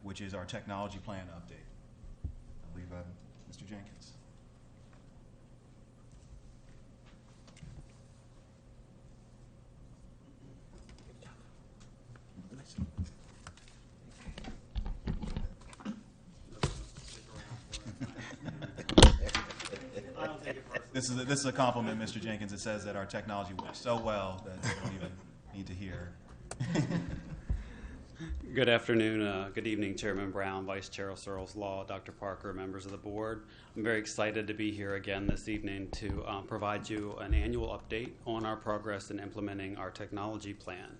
which is our technology plan update. I believe Mr. Jenkins. This is a compliment, Mr. Jenkins. It says that our technology works so well that we don't even need to hear. Good afternoon, good evening, Chairman Brown, Vice Chair Searles Law, Dr. Parker, members of the board. I'm very excited to be here again this evening to provide you an annual update on our progress in implementing our technology plan.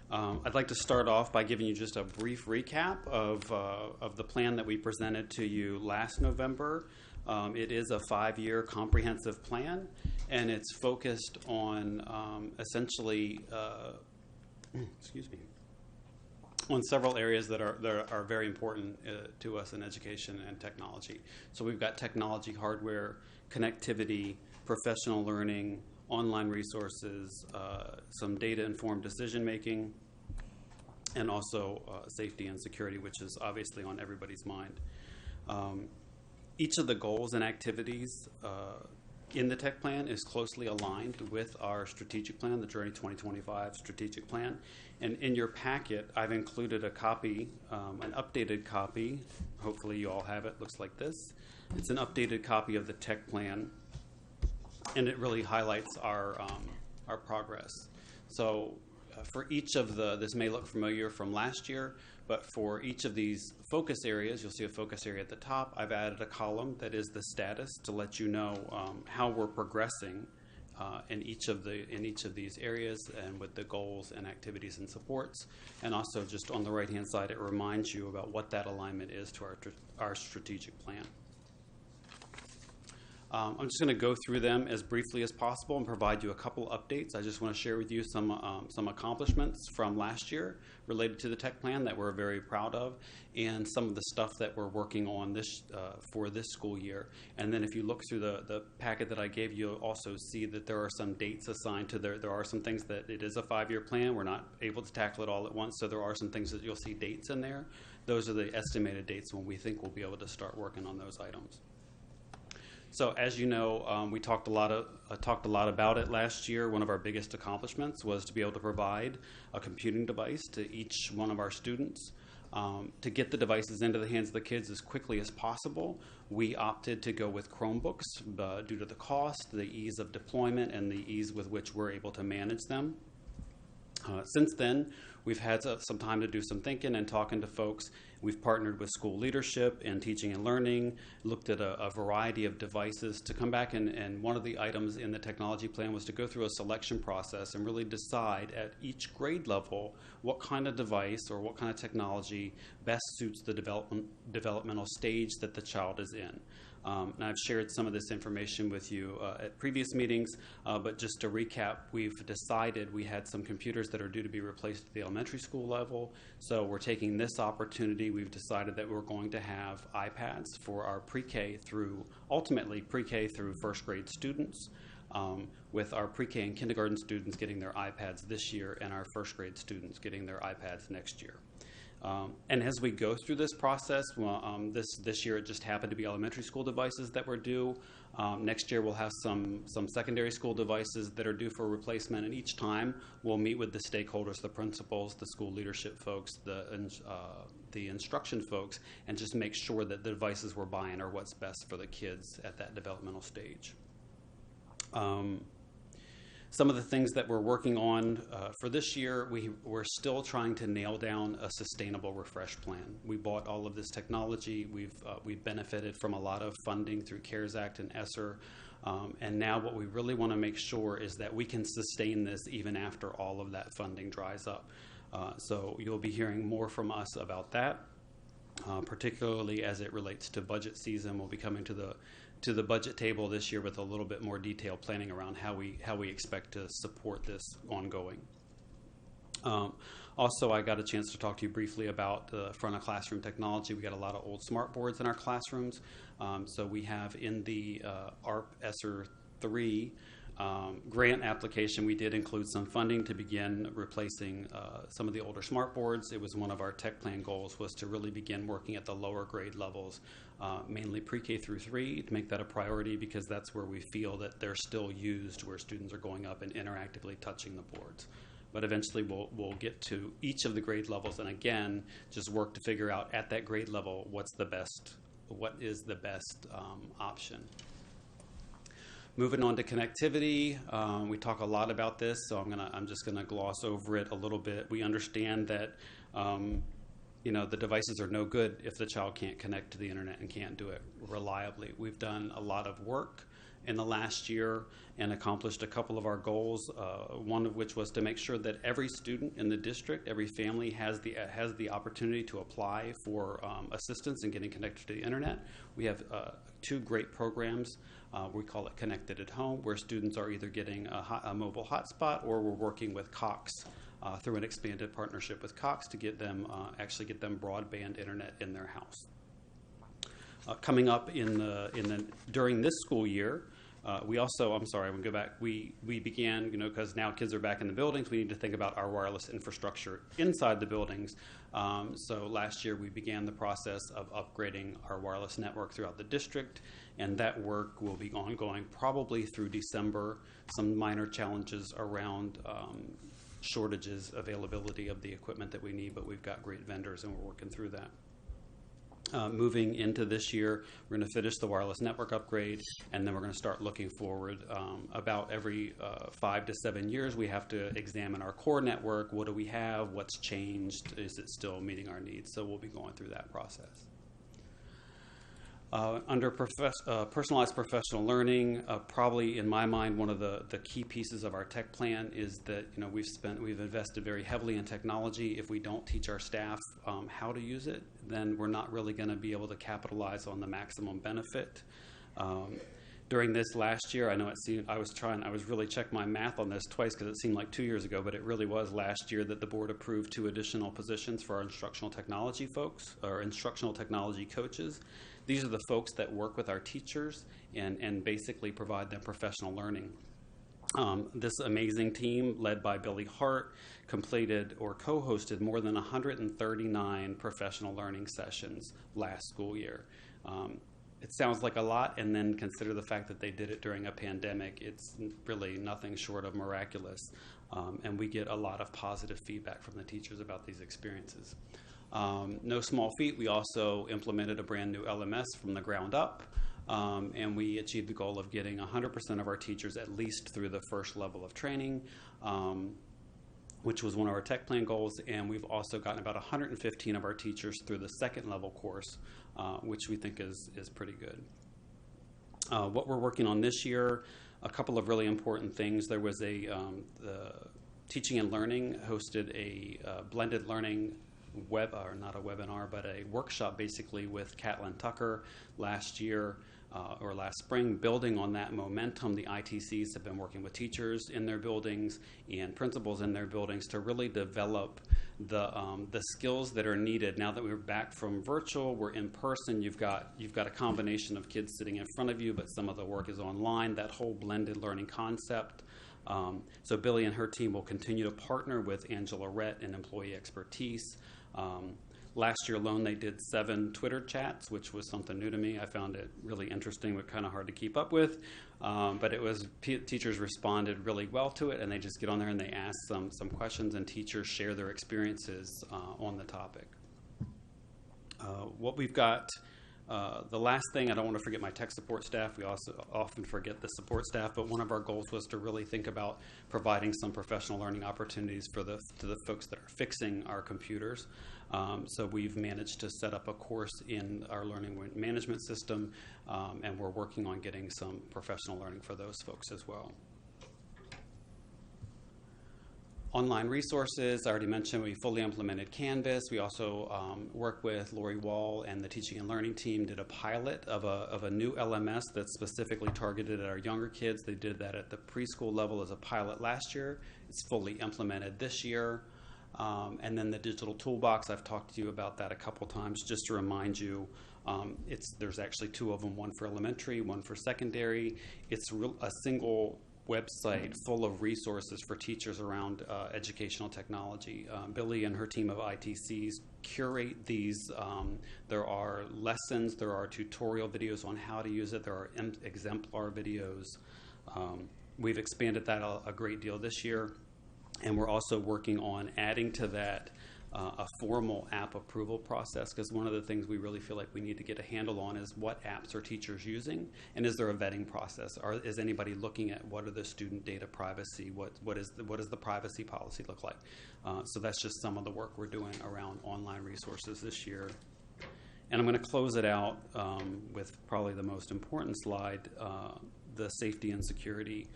I'd like to start off by giving you just a brief recap of the plan that we presented to you last November. It is a 5-year comprehensive plan, and it's focused on essentially, on several areas that are very important to us in education and technology. So we've got technology, hardware, connectivity, professional learning, online resources, some data-informed decision-making, and also safety and security, which is obviously on everybody's mind. Each of the goals and activities in the tech plan is closely aligned with our strategic plan, the Journey 2025 strategic plan. And in your packet, I've included a copy, an updated copy. Hopefully you all have it. Looks like this. It's an updated copy of the tech plan, and it really highlights our progress. So for each of this may look familiar from last year, but for each of these focus areas, you'll see a focus area at the top. I've added a column that is the status to let you know how we're progressing in each of these areas, and with the goals and activities and supports. And also, just on the right-hand side, it reminds you about what that alignment is to our strategic plan. I'm just going to go through them as briefly as possible and provide you a couple updates. I just want to share with you some accomplishments from last year related to the tech plan that we're very proud of, and some of the stuff that we're working on for this school year. And then if you look through the packet that I gave you, you'll also see that there are some dates assigned to there. There are some things that it is a 5-year plan. We're not able to tackle it all at once, so there are some things that you'll see dates in there. Those are the estimated dates when we think we'll be able to start working on those items. So as you know, we talked a lot about it last year. One of our biggest accomplishments was to be able to provide a computing device to each one of our students. To get the devices into the hands of the kids as quickly as possible, we opted to go with Chromebooks due to the cost, the ease of deployment, and the ease with which we're able to manage them. Since then, we've had some time to do some thinking and talking to folks. We've partnered with school leadership and teaching and learning, looked at a variety of devices to come back, and one of the items in the technology plan was to go through a selection process and really decide at each grade level what kind of device or what kind of technology best suits the developmental stage that the child is in. And I've shared some of this information with you at previous meetings, but just to recap, we've decided we had some computers that are due to be replaced at the elementary school level. So we're taking this opportunity. We've decided that we're going to have iPads for our ultimately pre-K through first grade students, with our pre-K and kindergarten students getting their iPads this year and our first grade students getting their iPads next year. And as we go through this process, this year it just happened to be elementary school devices that were due. Next year we'll have some secondary school devices that are due for replacement, and each time we'll meet with the stakeholders, the principals, the school leadership folks, the instruction folks, and just make sure that the devices we're buying are what's best for the kids at that developmental stage. Some of the things that we're working on for this year, we're still trying to nail down a sustainable refresh plan. We bought all of this technology. We've benefited from a lot of funding through CARES Act and ESSER. And now what we really want to make sure is that we can sustain this even after all of that funding dries up. So you'll be hearing more from us about that, particularly as it relates to budget season. We'll be coming to the budget table this year with a little bit more detailed planning around how we expect to support this ongoing. Also, I got a chance to talk to you briefly about the front of classroom technology. We got a lot of old smart boards in our classrooms. So we have in the ARP ESSER 3 grant application, we did include some funding to begin replacing some of the older smart boards. It was one of our tech plan goals, was to really begin working at the lower grade levels, mainly pre-K through 3, to make that a priority, because that's where we feel that they're still used, where students are going up and interactively touching the boards. But eventually we'll get to each of the grade levels, and again, just work to figure out at that grade level what is the best option. Moving on to connectivity, we talk a lot about this, so I'm just gonna gloss over it a little bit. We understand that the devices are no good if the child can't connect to the internet and can't do it reliably. We've done a lot of work in the last year and accomplished a couple of our goals, one of which was to make sure that every student in the district, every family has the opportunity to apply for assistance in getting connected to the internet. We have 2 great programs. We call it Connected at Home, where students are either getting a mobile hotspot, or we're working with Cox through an expanded partnership with Cox to get them get them broadband internet in their house. Coming up during this school year, we also, I'm sorry, I'm going to go back. We began, because now kids are back in the buildings, we need to think about our wireless infrastructure inside the buildings. So last year we began the process of upgrading our wireless network throughout the district, and that work will be ongoing probably through December. Some minor challenges around shortages, availability of the equipment that we need, but we've got great vendors and we're working through that. Moving into this year, we're going to finish the wireless network upgrade, and then we're going to start looking forward. About every 5 to 7 years, we have to examine our core network. What do we have? What's changed? Is it still meeting our needs? So we'll be going through that process. Under personalized professional learning, probably in my mind, one of the key pieces of our tech plan is that we've invested very heavily in technology. If we don't teach our staff how to use it, then we're not really going to be able to capitalize on the maximum benefit. During this last year, I know it seemed I was really checking my math on this twice because it seemed like 2 years ago, but it really was last year that the board approved 2 additional positions for our instructional technology folks, or instructional technology coaches. These are the folks that work with our teachers and basically provide them professional learning. This amazing team, led by Billy Hart, completed or co-hosted more than 139 professional learning sessions last school year. It sounds like a lot, and then consider the fact that they did it during a pandemic. It's really nothing short of miraculous, and we get a lot of positive feedback from the teachers about these experiences. No small feat, we also implemented a brand new LMS from the ground up, and we achieved the goal of getting 100% of our teachers at least through the first level of training, which was one of our tech plan goals, and we've also gotten about 115 of our teachers through the second level course, which we think is pretty good. What we're working on this year, a couple of really important things. There was the Teaching and Learning hosted a blended learning not a webinar, but a workshop basically with Catlin Tucker last year or last spring. Building on that momentum, the ITCs have been working with teachers in their buildings and principals in their buildings to really develop the skills that are needed. Now that we're back from virtual, we're in person, you've got a combination of kids sitting in front of you, but some of the work is online, that whole blended learning concept. So Billy and her team will continue to partner with Angela Rett and Employee Expertise. Last year alone, they did 7 Twitter chats, which was something new to me. I found it really interesting, but kind of hard to keep up with. But it was teachers responded really well to it, and they just get on there and they ask some questions, and teachers share their experiences on the topic. What we've got, the last thing, I don't want to forget my tech support staff. We also often forget the support staff, but one of our goals was to really think about providing some professional learning opportunities to the folks that are fixing our computers. So we've managed to set up a course in our learning management system, and we're working on getting some professional learning for those folks as well. Online resources, I already mentioned we fully implemented Canvas. We also work with Lori Wall and the Teaching and Learning team, did a pilot of a new LMS that's specifically targeted at our younger kids. They did that at the preschool level as a pilot last year. It's fully implemented this year. And then the digital toolbox, I've talked to you about that a couple times. Just to remind you, there's actually 2 of them, one for elementary, one for secondary. It's a single website full of resources for teachers around educational technology. Billy and her team of ITCs curate these. There are lessons, there are tutorial videos on how to use it, there are exemplar videos. We've expanded that a great deal this year, and we're also working on adding to that a formal app approval process, because one of the things we really feel like we need to get a handle on is what apps are teachers using, and is there a vetting process? Is anybody looking at what are the student data privacy? What does the privacy policy look like? So that's just some of the work we're doing around online resources this year. And I'm going to close it out with probably the most important slide, the safety and security.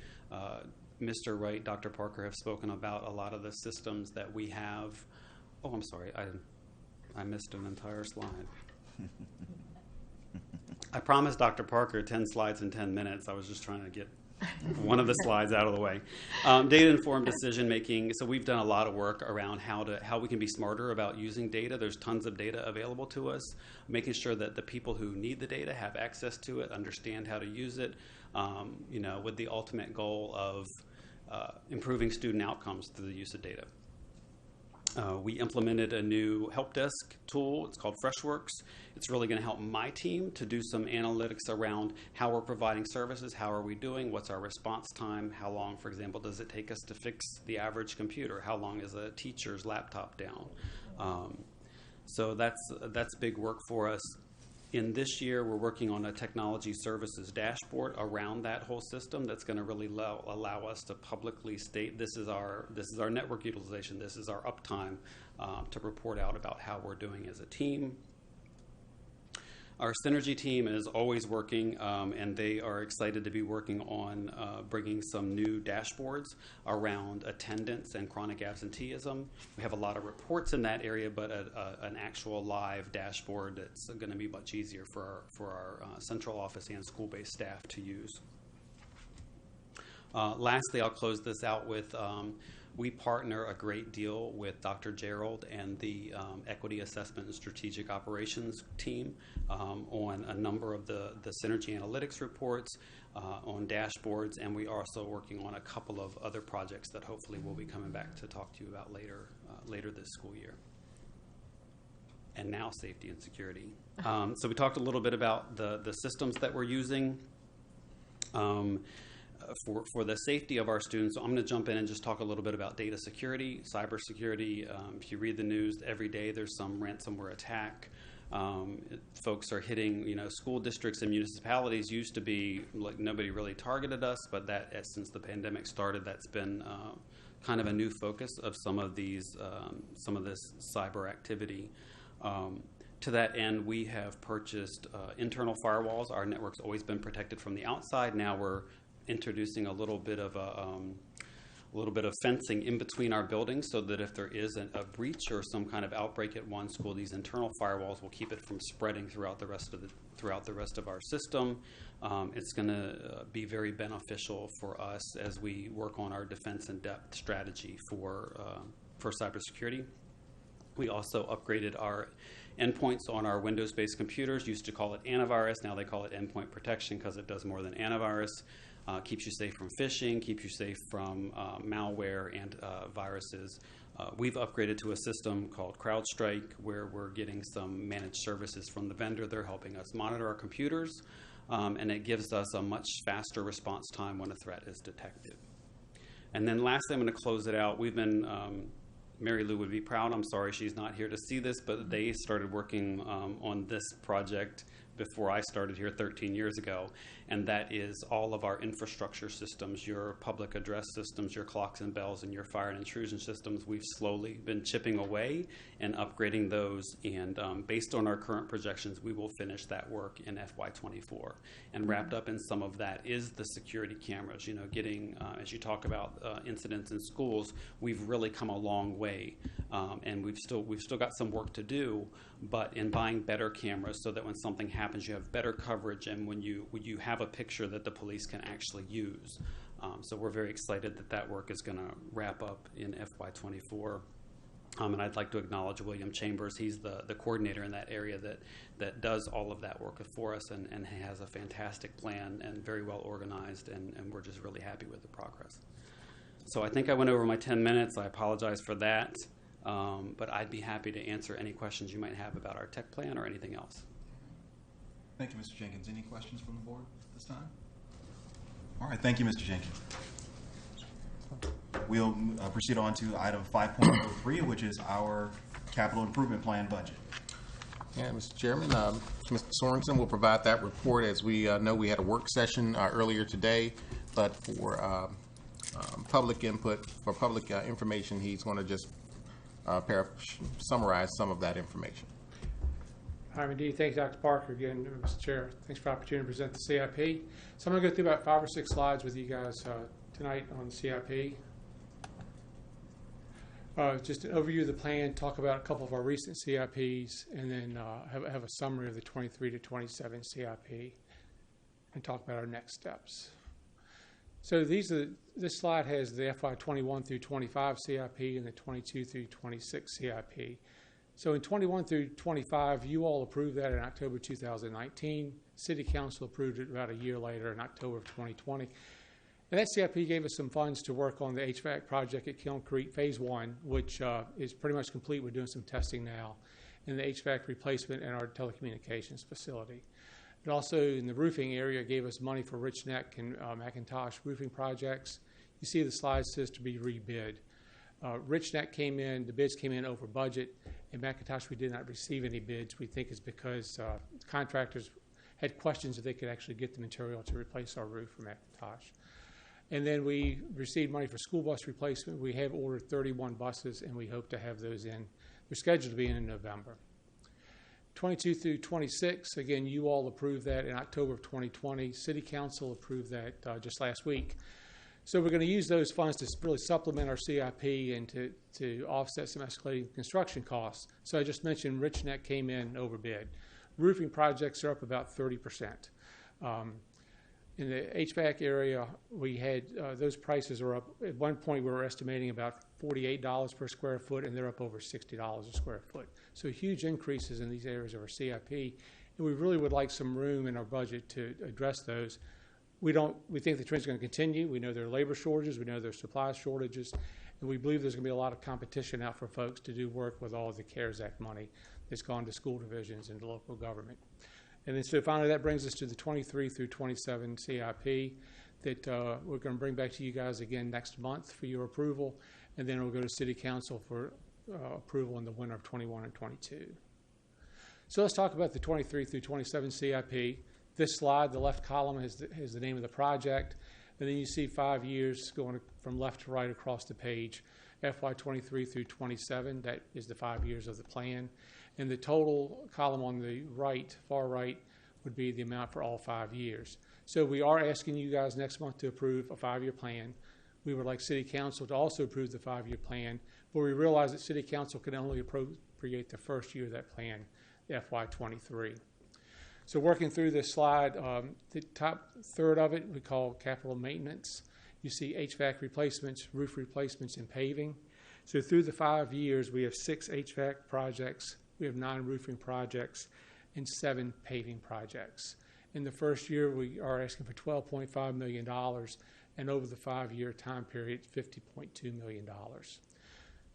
Mr. Wright, Dr. Parker have spoken about a lot of the systems that we have. Oh, I'm sorry, I missed an entire slide. I promised Dr. Parker 10 slides in 10 minutes. I was just trying to get one of the slides out of the way. Data-informed decision making. So we've done a lot of work around how we can be smarter about using data. There's tons of data available to us. Making sure that the people who need the data have access to it, understand how to use it, with the ultimate goal of improving student outcomes through the use of data. We implemented a new help desk tool. It's called Freshworks. It's really going to help my team to do some analytics around how we're providing services, how are we doing, what's our response time, how long, for example, does it take us to fix the average computer, how long is a teacher's laptop down. So that's big work for us. In this year, we're working on a technology services dashboard around that whole system that's going to really allow us to publicly state this is our network utilization, this is our uptime, to report out about how we're doing as a team. Our Synergy team is always working, and they are excited to be working on bringing some new dashboards around attendance and chronic absenteeism. We have a lot of reports in that area, but an actual live dashboard that's going to be much easier for our central office and school-based staff to use. Lastly, I'll close this out with we partner a great deal with Dr. Gerald and the Equity Assessment and Strategic Operations team on a number of the Synergy Analytics reports, on dashboards, and we are also working on a couple of other projects that hopefully we'll be coming back to talk to you about later this school year. And now safety and security. So we talked a little bit about the systems that we're using. For the safety of our students, so I'm going to jump in and just talk a little bit about data security, cybersecurity. If you read the news every day, there's some ransomware attack. Folks are hitting, school districts and municipalities used to be like nobody really targeted us, but since the pandemic started, that's been kind of a new focus of some of this cyber activity. To that end, we have purchased internal firewalls. Our network's always been protected from the outside. Now we're introducing a little bit of fencing in between our buildings, so that if there is a breach or some kind of outbreak at one school, these internal firewalls will keep it from spreading throughout the rest of our system. It's going to be very beneficial for us as we work on our defense in depth strategy for cybersecurity. We also upgraded our endpoints on our Windows-based computers. Used to call it antivirus, now they call it endpoint protection because it does more than antivirus. Keeps you safe from phishing, keeps you safe from malware and viruses. We've upgraded to a system called CrowdStrike, where we're getting some managed services from the vendor. They're helping us monitor our computers, and it gives us a much faster response time when a threat is detected. And then lastly, I'm going to close it out. We've been, Mary Lou would be proud, I'm sorry she's not here to see this, but they started working on this project before I started here 13 years ago, and that is all of our infrastructure systems, your public address systems, your clocks and bells, and your fire and intrusion systems. We've slowly been chipping away and upgrading those, and based on our current projections, we will finish that work in FY24. And wrapped up in some of that is the security cameras. Getting, as you talk about incidents in schools, we've really come a long way, and we've still got some work to do, but in buying better cameras so that when something happens, you have better coverage, and when you have a picture that the police can actually use. So we're very excited that work is going to wrap up in FY24. And I'd like to acknowledge William Chambers. He's the coordinator in that area that does all of that work for us, and has a fantastic plan and very well organized, and we're just really happy with the progress. So I think I went over my 10 minutes. I apologize for that. But I'd be happy to answer any questions you might have about our tech plan or anything else. Thank you, Mr. Jenkins. Any questions from the board at this time? All right, thank you, Mr. Jenkins. We'll proceed on to item 5.03, which is our capital improvement plan budget. Yeah, Mr. Chairman, Mr. Sorensen will provide that report. As we know, we had a work session earlier today, but for public input, for public information, he's going to just summarize some of that information. Indeed. Thanks, Dr. Parker. Again, Mr. Chair, thanks for the opportunity to present the CIP. So I'm going to go through about 5 or 6 slides with you guys tonight on the CIP. Just an overview of the plan, talk about a couple of our recent CIPs, and then have a summary of the 23 to 27 CIP, and talk about our next steps. So this slide has the FY21 through 25 CIP and the 22 through 26 CIP. So in 21 through 25, you all approved that in October 2019. City Council approved it about a year later in October of 2020. And that CIP gave us some funds to work on the HVAC project at Kiln Creek Phase 1, which is pretty much complete. We're doing some testing now, and the HVAC replacement in our telecommunications facility. It also, in the roofing area, gave us money for Rich Neck and McIntosh roofing projects. You see the slide says to be rebid. Rich Neck came in, the bids came in over budget, and McIntosh we did not receive any bids. We think it's because contractors had questions if they could actually get the material to replace our roof from McIntosh. And then we received money for school bus replacement. We have ordered 31 buses, and we hope to have those in. They're scheduled to be in November. 22 through 26, again, you all approved that in October of 2020. City Council approved that just last week. So we're going to use those funds to really supplement our CIP and to offset some escalating construction costs. So I just mentioned Rich Neck came in over bid. Roofing projects are up about 30%. In the HVAC area, we had those prices are up. At one point, we were estimating about $48 per square foot, and they're up over $60 a square foot. So huge increases in these areas of our CIP, and we really would like some room in our budget to address those. We think the trend is going to continue. We know there are labor shortages. We know there are supply shortages, and we believe there's going to be a lot of competition out for folks to do work with all of the CARES Act money that's gone to school divisions and to local government. And then so finally that brings us to the 23 through 27 CIP that we're going to bring back to you guys again next month for your approval, and then we'll go to City Council for approval in the winter of 21 and 22. So let's talk about the 23 through 27 CIP. This slide, the left column has the name of the project, and then you see 5 years going from left to right across the page. FY 23 through 27, that is the 5 years of the plan. And the total column on the right, far right, would be the amount for all 5 years. So we are asking you guys next month to approve a 5-year plan. We would like City Council to also approve the 5-year plan, but we realize that City Council can only appropriate the first year of that plan, FY 23. So working through this slide, the top third of it we call capital maintenance. You see HVAC replacements, roof replacements, and paving. So through the 5 years, we have 6 HVAC projects, we have 9 roofing projects, and 7 paving projects. In the first year, we are asking for $12.5 million, and over the 5-year time period, $50.2 million.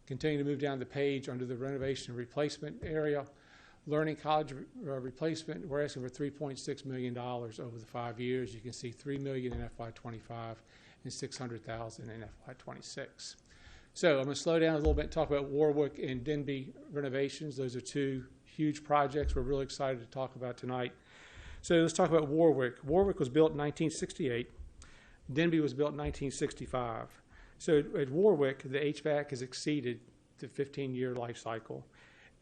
Continuing to move down the page under the renovation and replacement area, Learning College replacement, we're asking for $3.6 million over the 5 years. You can see $3 million in FY25 and $600,000 in FY26. So I'm going to slow down a little bit and talk about Warwick and Denby renovations. Those are 2 huge projects we're really excited to talk about tonight. So let's talk about Warwick. Warwick was built in 1968. Denby was built in 1965. So at Warwick, the HVAC has exceeded the 15-year life cycle,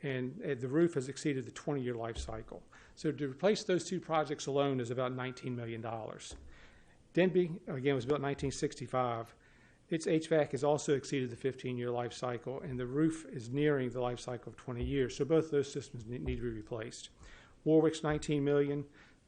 and the roof has exceeded the 20-year life cycle. So to replace those 2 projects alone is about $19 million. Denby, again, was built in 1965. Its HVAC has also exceeded the 15-year life cycle, and the roof is nearing the life cycle of 20 years. So both those systems need to be replaced. Warwick's $19 million,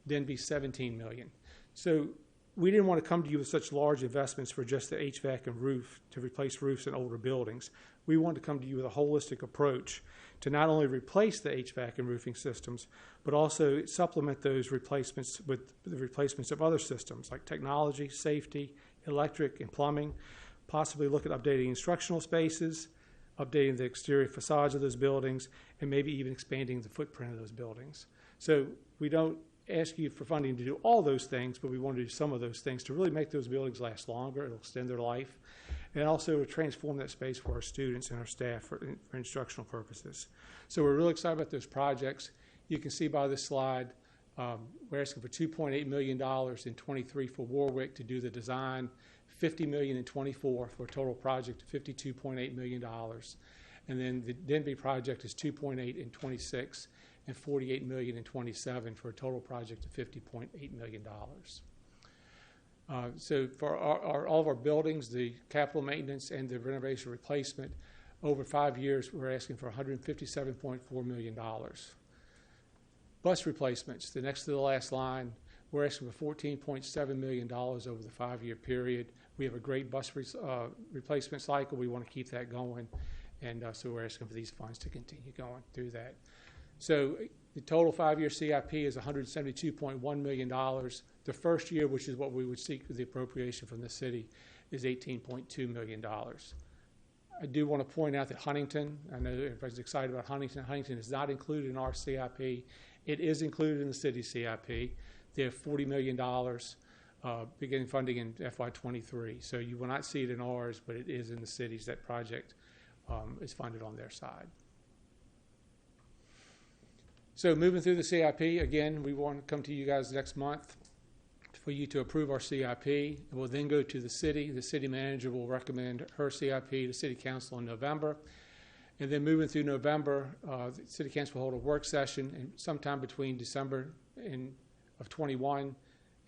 Denby $17 million. So we didn't want to come to you with such large investments for just the HVAC and roof to replace roofs in older buildings. We wanted to come to you with a holistic approach to not only replace the HVAC and roofing systems, but also supplement those replacements with the replacements of other systems like technology, safety, electric, and plumbing. Possibly look at updating instructional spaces, updating the exterior facades of those buildings, and maybe even expanding the footprint of those buildings. So we don't ask you for funding to do all those things, but we want to do some of those things to really make those buildings last longer. It'll extend their life, and also transform that space for our students and our staff for instructional purposes. So we're really excited about those projects. You can see by this slide, we're asking for $2.8 million in 23 for Warwick to do the design, $50 million in 24 for a total project of $52.8 million. And then the Denby project is $2.8 in 26 and $48 million in 27 for a total project of $50.8 million. So for all of our buildings, the capital maintenance and the renovation replacement, over 5 years, we're asking for $157.4 million. Bus replacements, the next to the last line, we're asking for $14.7 million over the 5-year period. We have a great bus replacement cycle. We want to keep that going, and so we're asking for these funds to continue going through that. So the total 5-year CIP is $172.1 million. The first year, which is what we would seek the appropriation from the city, is $18.2 million. I do want to point out that Huntington, I know everybody's excited about Huntington. Huntington is not included in our CIP. It is included in the city's CIP. They have $40 million beginning funding in FY23. So you will not see it in ours, but it is in the cities. That project is funded on their side. So moving through the CIP, again, we want to come to you guys next month for you to approve our CIP. It will then go to the city. The city manager will recommend her CIP to City Council in November. And then moving through November, the City Council will hold a work session, and sometime between December of 21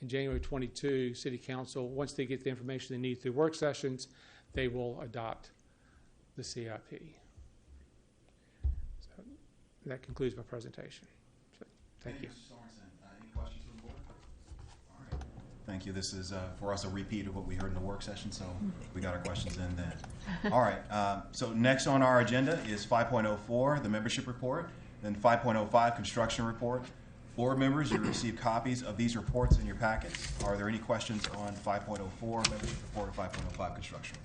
and January 22, City Council, once they get the information they need through work sessions, they will adopt the CIP. So that concludes my presentation. So, thank you. Mr. Sorensen. Any questions from the board? All right. Thank you. This is, for us, a repeat of what we heard in the work session, so we got our questions in then. All right. So next on our agenda is 5.04, the membership report, then 5.05, construction report. Board members, you receive copies of these reports in your packets. Are there any questions on 5.04 membership report or 5.05 construction?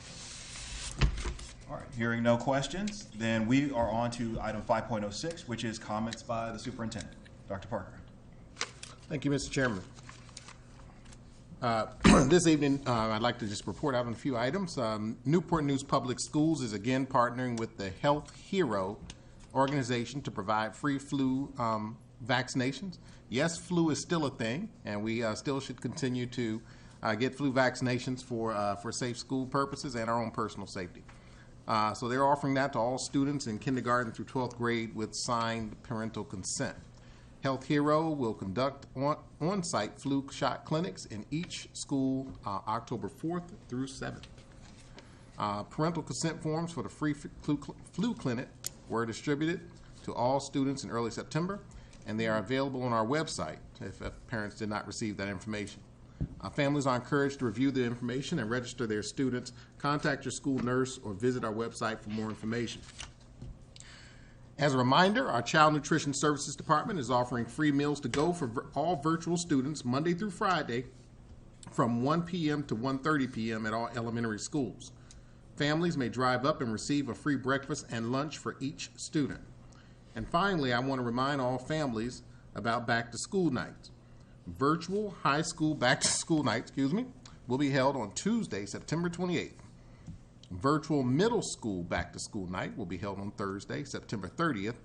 All right, hearing no questions, then we are on to item 5.06, which is comments by the superintendent. Dr. Parker. Thank you, Mr. Chairman. This evening, I'd like to just report out on a few items. Newport News Public Schools is again partnering with the Health Hero organization to provide free flu vaccinations. Yes, flu is still a thing, and we still should continue to get flu vaccinations for safe school purposes and our own personal safety. So they're offering that to all students in kindergarten through 12th grade with signed parental consent. Health Hero will conduct on-site flu shot clinics in each school October 4th through 7th. Parental consent forms for the free flu clinic were distributed to all students in early September, and they are available on our website if parents did not receive that information. Families are encouraged to review the information and register their students. Contact your school nurse or visit our website for more information. As a reminder, our Child Nutrition Services Department is offering free meals to go for all virtual students Monday through Friday from 1 p.m. to 1:30 p.m. at all elementary schools. Families may drive up and receive a free breakfast and lunch for each student. And finally, I want to remind all families about back-to-school nights. Virtual high school back-to-school night, will be held on Tuesday, September 28th. Virtual middle school back-to-school night will be held on Thursday, September 30th,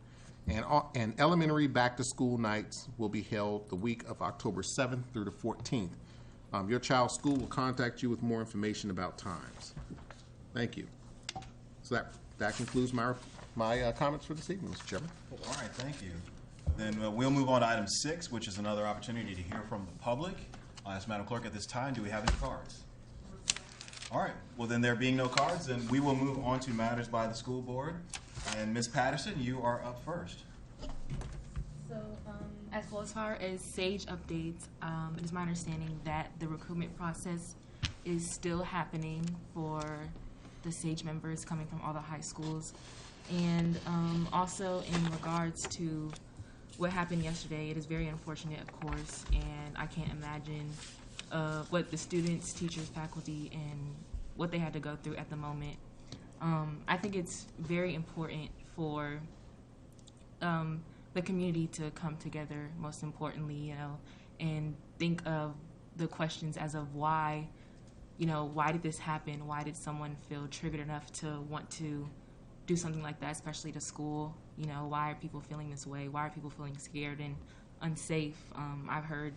and elementary back-to-school nights will be held the week of October 7th through the 14th. Your child's school will contact you with more information about times. Thank you. So that concludes my comments for this evening, Mr. Chairman. All right, thank you. Then we'll move on to item 6, which is another opportunity to hear from the public. I'll ask Madam Clerk at this time, do we have any cards? All right, well then there being no cards, then we will move on to matters by the school board. And Ms. Patterson, you are up first. So as far as SAGE updates, it is my understanding that the recruitment process is still happening for the SAGE members coming from all the high schools. And also in regards to what happened yesterday, it is very unfortunate, of course, and I can't imagine what the students, teachers, faculty, and what they had to go through at the moment. I think it's very important for the community to come together, most importantly, and think of the questions as of why did this happen? Why did someone feel triggered enough to want to do something like that, especially to school? Why are people feeling this way? Why are people feeling scared and unsafe? I've heard,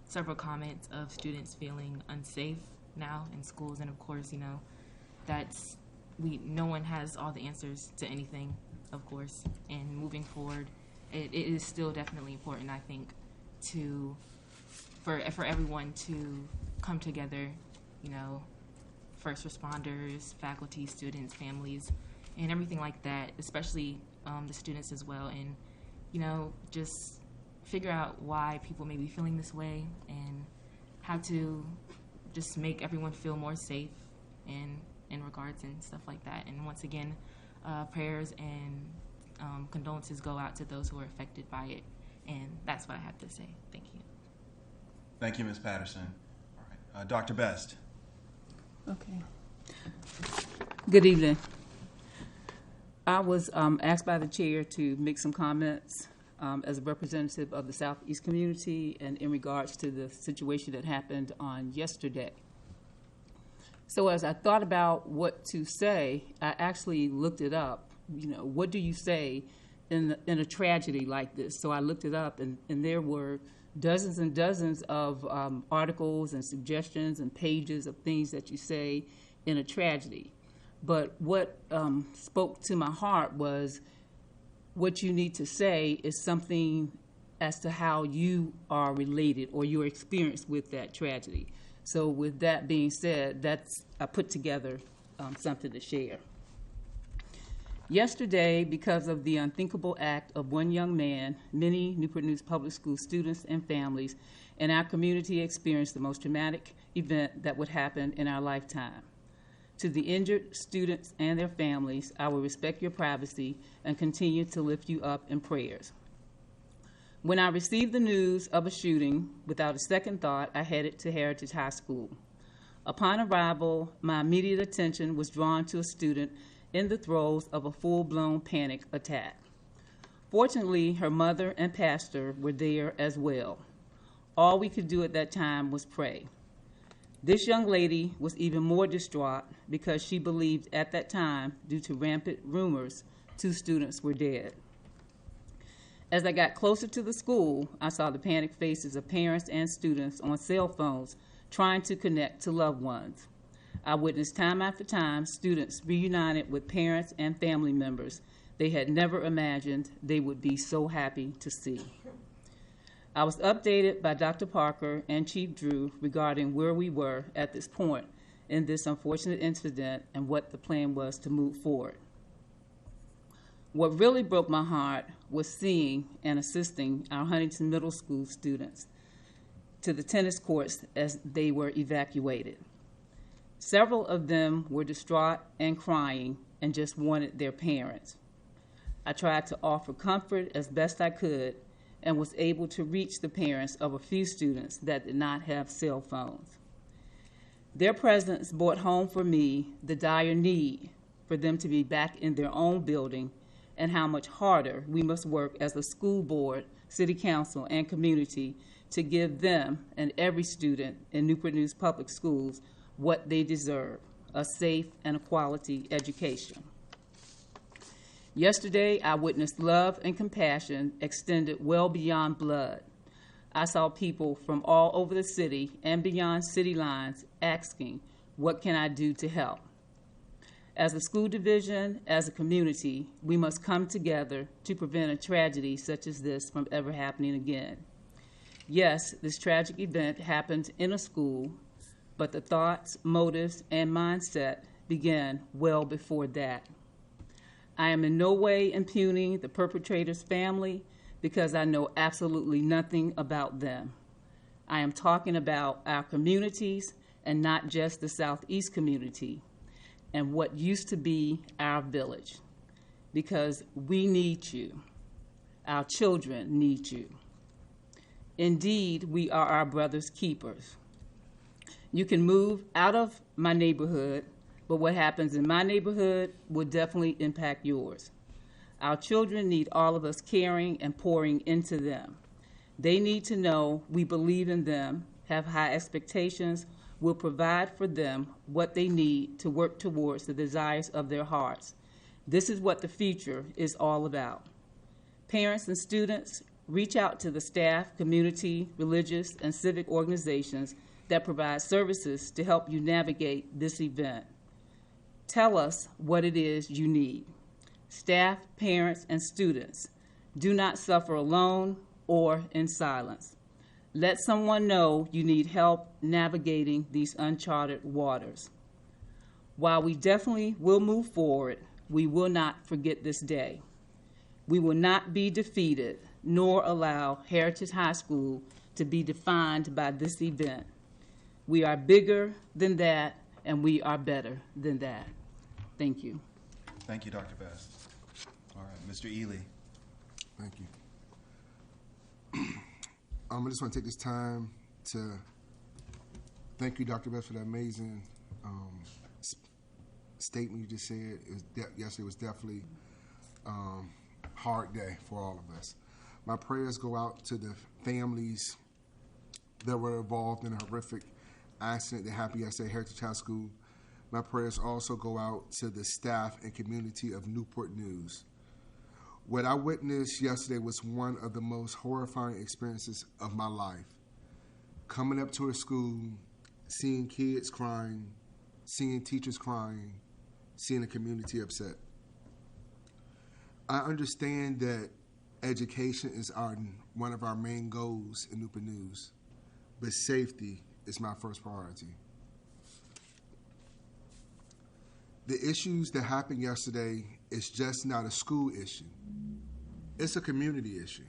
several comments of students feeling unsafe now in schools, and of course, no one has all the answers to anything, of course. And moving forward, it is still definitely important, I think, for everyone to come together, first responders, faculty, students, families, and everything like that, especially the students as well, and just figure out why people may be feeling this way and how to just make everyone feel more safe in regards and stuff like that. And once again, prayers and condolences go out to those who are affected by it. And that's what I have to say. Thank you. Thank you, Ms. Patterson. All right. Dr. Best. Okay. Good evening. I was asked by the chair to make some comments as a representative of the Southeast community and in regards to the situation that happened on yesterday. So as I thought about what to say, I actually looked it up. You know, what do you say in a tragedy like this? So I looked it up, and there were dozens and dozens of articles and suggestions and pages of things that you say in a tragedy. But what spoke to my heart was what you need to say is something as to how you are related or your experience with that tragedy. So with that being said, I put together something to share. Yesterday, because of the unthinkable act of one young man, many Newport News Public School students and families in our community experienced the most traumatic event that would happen in our lifetime. To the injured students and their families, I will respect your privacy and continue to lift you up in prayers. When I received the news of a shooting, without a second thought, I headed to Heritage High School. Upon arrival, my immediate attention was drawn to a student in the throes of a full-blown panic attack. Fortunately, her mother and pastor were there as well. All we could do at that time was pray. This young lady was even more distraught because she believed at that time, due to rampant rumors, 2 students were dead. As I got closer to the school, I saw the panicked faces of parents and students on cell phones trying to connect to loved ones. I witnessed time after time students reunited with parents and family members they had never imagined they would be so happy to see. I was updated by Dr. Parker and Chief Drew regarding where we were at this point in this unfortunate incident and what the plan was to move forward. What really broke my heart was seeing and assisting our Huntington Middle School students to the tennis courts as they were evacuated. Several of them were distraught and crying and just wanted their parents. I tried to offer comfort as best I could and was able to reach the parents of a few students that did not have cell phones. Their presence brought home for me the dire need for them to be back in their own building and how much harder we must work as a school board, city council, and community to give them and every student in Newport News Public Schools what they deserve, a safe and a quality education. Yesterday, I witnessed love and compassion extended well beyond blood. I saw people from all over the city and beyond city lines asking, what can I do to help? As a school division, as a community, we must come together to prevent a tragedy such as this from ever happening again. Yes, this tragic event happened in a school, but the thoughts, motives, and mindset began well before that. I am in no way impugning the perpetrator's family because I know absolutely nothing about them. I am talking about our communities and not just the Southeast community and what used to be our village, because we need you. Our children need you. Indeed, we are our brother's keepers. You can move out of my neighborhood, but what happens in my neighborhood will definitely impact yours. Our children need all of us caring and pouring into them. They need to know we believe in them, have high expectations, will provide for them what they need to work towards the desires of their hearts. This is what the future is all about. Parents and students, reach out to the staff, community, religious, and civic organizations that provide services to help you navigate this event. Tell us what it is you need. Staff, parents, and students, do not suffer alone or in silence. Let someone know you need help navigating these uncharted waters. While we definitely will move forward, we will not forget this day. We will not be defeated, nor allow Heritage High School to be defined by this event. We are bigger than that, and we are better than that. Thank you. Thank you, Dr. Best. All right, Mr. Ely. Thank you. I just want to take this time to thank you, Dr. Beth, for that amazing statement you just said. Yesterday was definitely hard day for all of us. My prayers go out to the families that were involved in a horrific accident that happened yesterday at Heritage High School. My prayers also go out to the staff and community of Newport News. What I witnessed yesterday was one of the most horrifying experiences of my life. Coming up to a school, seeing kids crying, seeing teachers crying, seeing the community upset. I understand that education is one of our main goals in Newport News, but safety is my first priority. The issues that happened yesterday is just not a school issue. It's a community issue.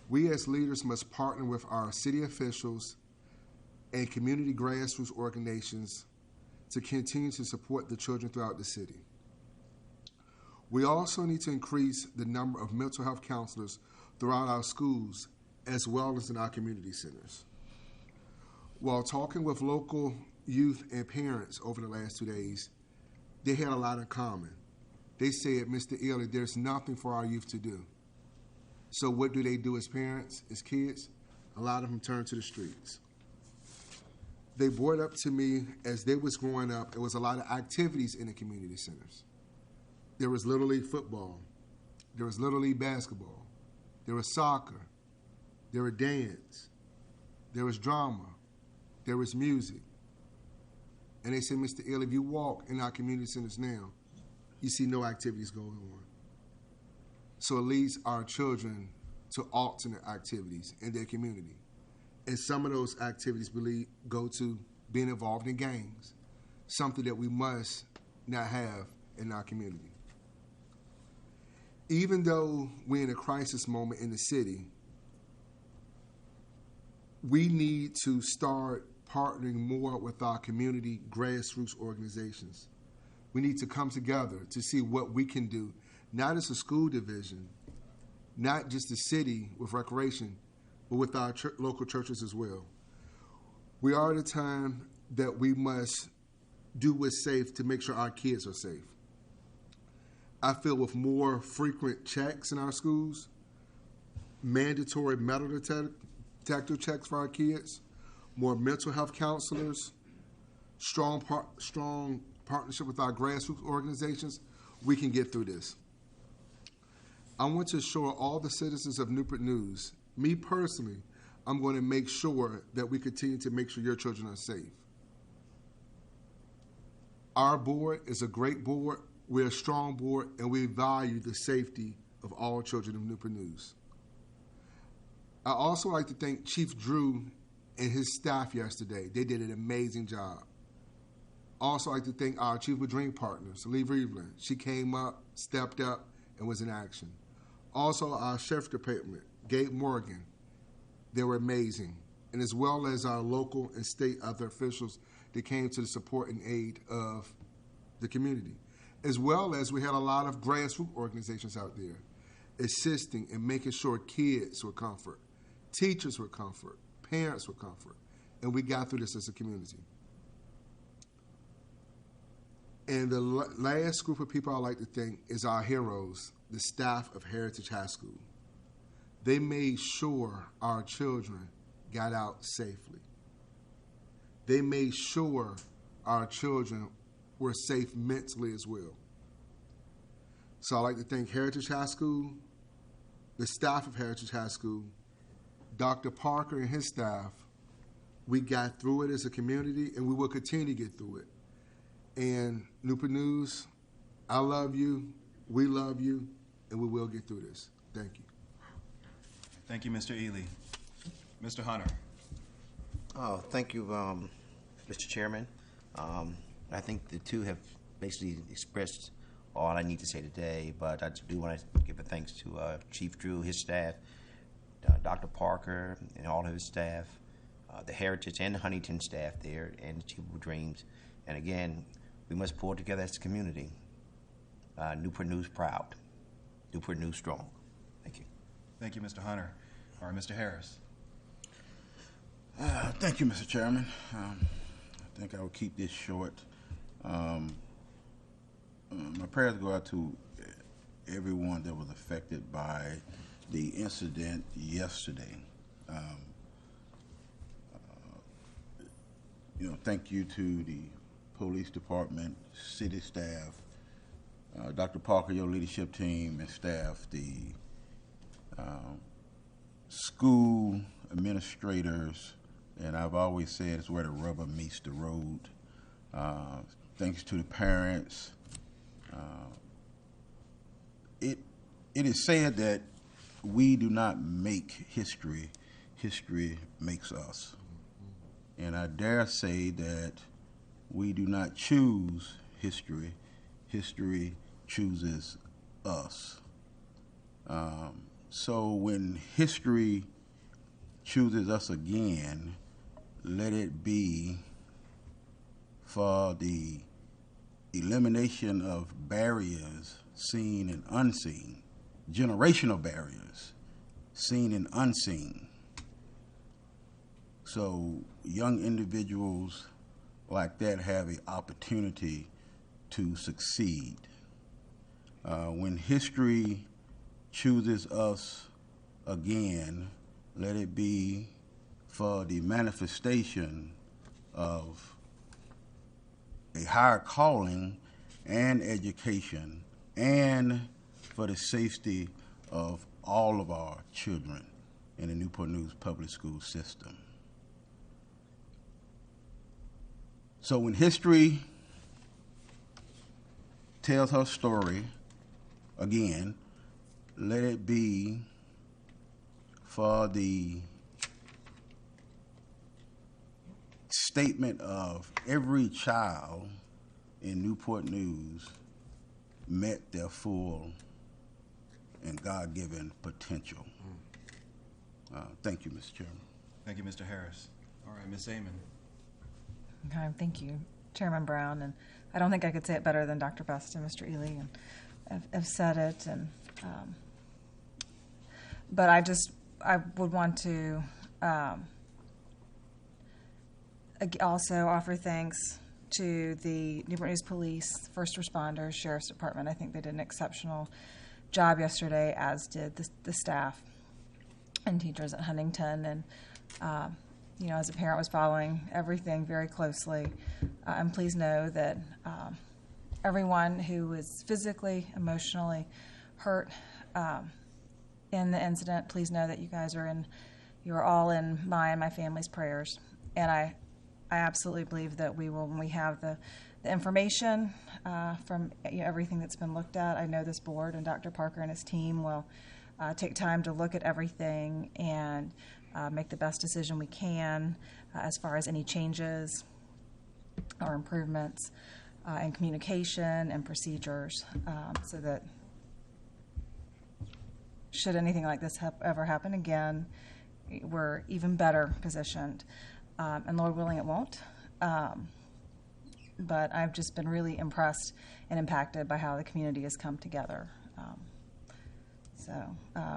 We as leaders must partner with our city officials and community grassroots organizations to continue to support the children throughout the city. We also need to increase the number of mental health counselors throughout our schools as well as in our community centers. While talking with local youth and parents over the last 2 days, they had a lot in common. They said, Mr. Ely, there's nothing for our youth to do. So what do they do as parents, as kids? A lot of them turn to the streets. They brought up to me as they was growing up, there was a lot of activities in the community centers. There was Little League football. There was Little League basketball. There was soccer. There was dance. There was drama. There was music. And they said, Mr. Ely, if you walk in our community centers now, you see no activities going on. So it leads our children to alternate activities in their community. And some of those activities go to being involved in gangs, something that we must not have in our community. Even though we're in a crisis moment in the city, we need to start partnering more with our community grassroots organizations. We need to come together to see what we can do, not as a school division, not just the city with recreation, but with our local churches as well. We are at a time that we must do what's safe to make sure our kids are safe. I feel with more frequent checks in our schools, mandatory metal detector checks for our kids, more mental health counselors, strong partnership with our grassroots organizations, we can get through this. I want to assure all the citizens of Newport News, me personally, I'm going to make sure that we continue to make sure your children are safe. Our board is a great board. We're a strong board, and we value the safety of all children of Newport News. I also like to thank Chief Drew and his staff yesterday. They did an amazing job. Also like to thank our Chief of Dream Partners, Lee Reveland. She came up, stepped up, and was in action. Also our Sheriff Department, Gabe Morgan. They were amazing. And as well as our local and state other officials that came to the support and aid of the community. As well as we had a lot of grassroots organizations out there assisting and making sure kids were comfort, teachers were comfort, parents were comfort, and we got through this as a community. And the last group of people I like to thank is our heroes, the staff of Heritage High School. They made sure our children got out safely. They made sure our children were safe mentally as well. So I'd like to thank Heritage High School, the staff of Heritage High School, Dr. Parker and his staff. We got through it as a community, and we will continue to get through it. And Newport News, I love you, we love you, and we will get through this. Thank you. Thank you, Mr. Ely. Mr. Hunter. Oh, thank you, Mr. Chairman. I think the two have basically expressed all I need to say today, but I do want to give a thanks to Chief Drew, his staff, Dr. Parker, and all of his staff, the Heritage and the Huntington staff there, and the Chief of Dreams. And again, we must pull together as a community. Newport News proud. Newport News strong. Thank you. Thank you, Mr. Hunter. All right, Mr. Harris. Thank you, Mr. Chairman. I think I will keep this short. My prayers go out to everyone that was affected by the incident yesterday. Thank you to the police department, city staff, Dr. Parker, your leadership team and staff, the school administrators, and I've always said it's where the rubber meets the road. Thanks to the parents. It is said that we do not make history, history makes us. And I dare say that we do not choose history, history chooses us. So when history chooses us again, let it be for the elimination of barriers seen and unseen, generational barriers seen and unseen. So young individuals like that have an opportunity to succeed. When history chooses us again, let it be for the manifestation of a higher calling and education, and for the safety of all of our children in the Newport News public school system. So when history tells her story again, let it be for the statement of every child in Newport News met their full and God-given potential. Thank you, Mr. Chairman. Thank you, Mr. Harris. All right, Ms. Amon. Okay, thank you, Chairman Brown. And I don't think I could say it better than Dr. Best and Mr. Ely have said it. And but I would want to also offer thanks to the Newport News Police, first responders, Sheriff's Department. I think they did an exceptional job yesterday, as did the staff and teachers at Huntington. And as a parent, was following everything very closely. And please know that everyone who was physically, emotionally hurt in the incident, please know that you guys you're all in my and my family's prayers. And I absolutely believe that we will, when we have the information from everything that's been looked at, I know this board and Dr. Parker and his team will take time to look at everything and make the best decision we can as far as any changes or improvements in communication and procedures, so that should anything like this ever happen again, we're even better positioned. And Lord willing, it won't. But I've just been really impressed and impacted by how the community has come together. So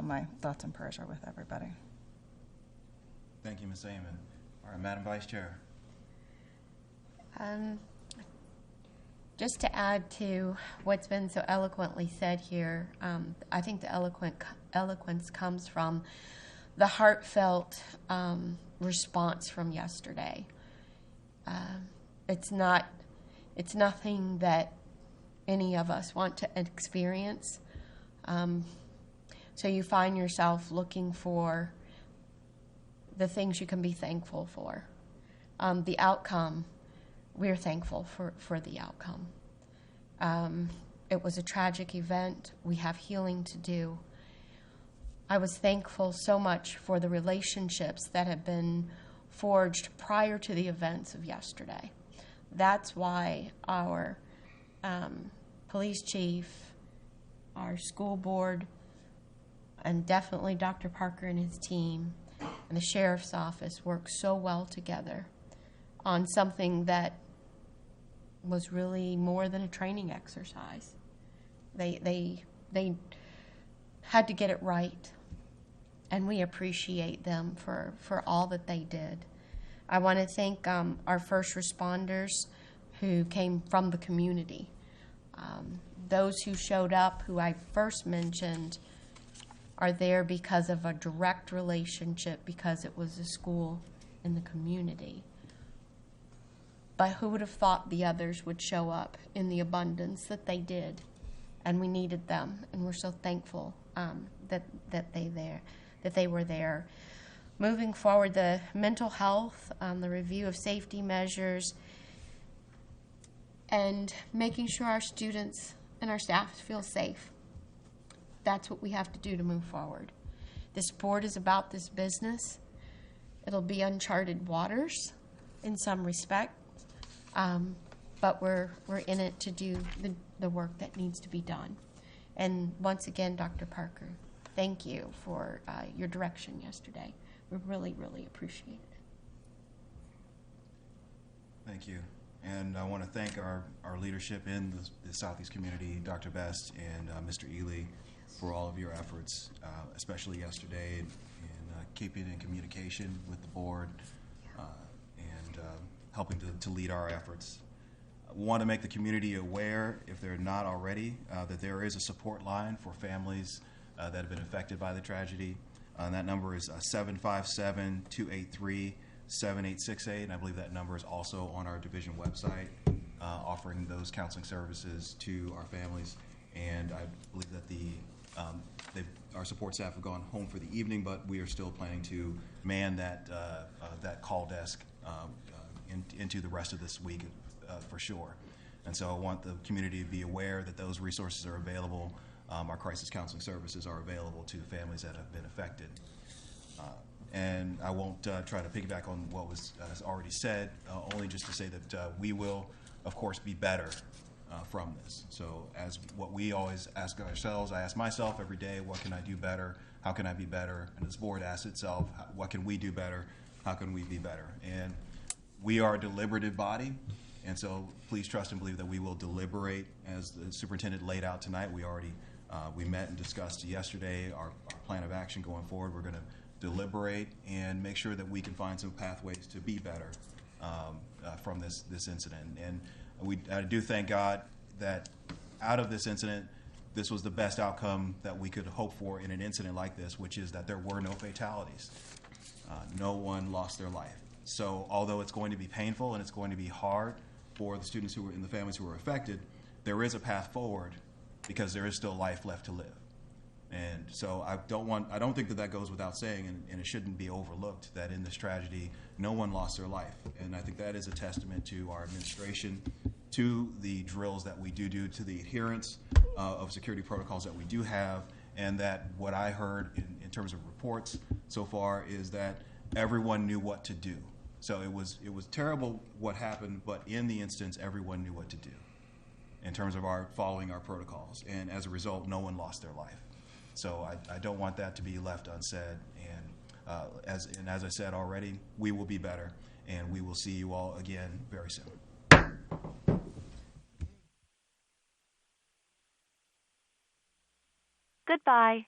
my thoughts and prayers are with everybody. Thank you, Ms. Amon. All right, Madam Vice Chair. Just to add to what's been so eloquently said here, I think the eloquence comes from the heartfelt response from yesterday. It's nothing that any of us want to experience. So you find yourself looking for the things you can be thankful for. The outcome, we're thankful for the outcome. It was a tragic event. We have healing to do. I was thankful so much for the relationships that have been forged prior to the events of yesterday. That's why our police chief, our school board, and definitely Dr. Parker and his team and the sheriff's office worked so well together on something that was really more than a training exercise. They had to get it right, and we appreciate them for all that they did. I want to thank our first responders who came from the community. Those who showed up, who I first mentioned, are there because of a direct relationship, because it was a school in the community. But who would have thought the others would show up in the abundance that they did? And we needed them, and we're so thankful that they were there. Moving forward, the mental health, the review of safety measures, and making sure our students and our staff feel safe. That's what we have to do to move forward. This board is about this business. It'll be uncharted waters in some respect, but we're in it to do the work that needs to be done. And once again, Dr. Parker, thank you for your direction yesterday. We really, really appreciate it. Thank you. And I want to thank our leadership in the Southeast community, Dr. Best and Mr. Ely, for all of your efforts, especially yesterday in keeping in communication with the board and helping to lead our efforts. We want to make the community aware, if they're not already, that there is a support line for families that have been affected by the tragedy. And that number is 757-283-7868, and I believe that number is also on our division website, offering those counseling services to our families. And I believe that our support staff have gone home for the evening, but we are still planning to man that call desk into the rest of this week for sure. And so I want the community to be aware that those resources are available. Our crisis counseling services are available to families that have been affected. And I won't try to piggyback on what was already said, only just to say that we will, of course, be better from this. So as what we always ask ourselves, I ask myself every day, what can I do better? How can I be better? And this board asks itself, what can we do better? How can we be better? And we are a deliberative body, and so please trust and believe that we will deliberate as the superintendent laid out tonight. We already we met and discussed yesterday our plan of action going forward. We're going to deliberate and make sure that we can find some pathways to be better from this incident. And I do thank God that out of this incident, this was the best outcome that we could hope for in an incident like this, which is that there were no fatalities. No one lost their life. So although it's going to be painful and it's going to be hard for the students who were in the families who were affected, there is a path forward because there is still life left to live. And so I don't think that goes without saying, and it shouldn't be overlooked, that in this tragedy, no one lost their life. And I think that is a testament to our administration, to the drills that we do, to the adherence of security protocols that we do have, and that what I heard in terms of reports so far is that everyone knew what to do. So it was terrible what happened, but in the instance, everyone knew what to do in terms of following our protocols. And as a result, no one lost their life. So I don't want that to be left unsaid. And as I said already, we will be better, and we will see you all again very soon. Goodbye.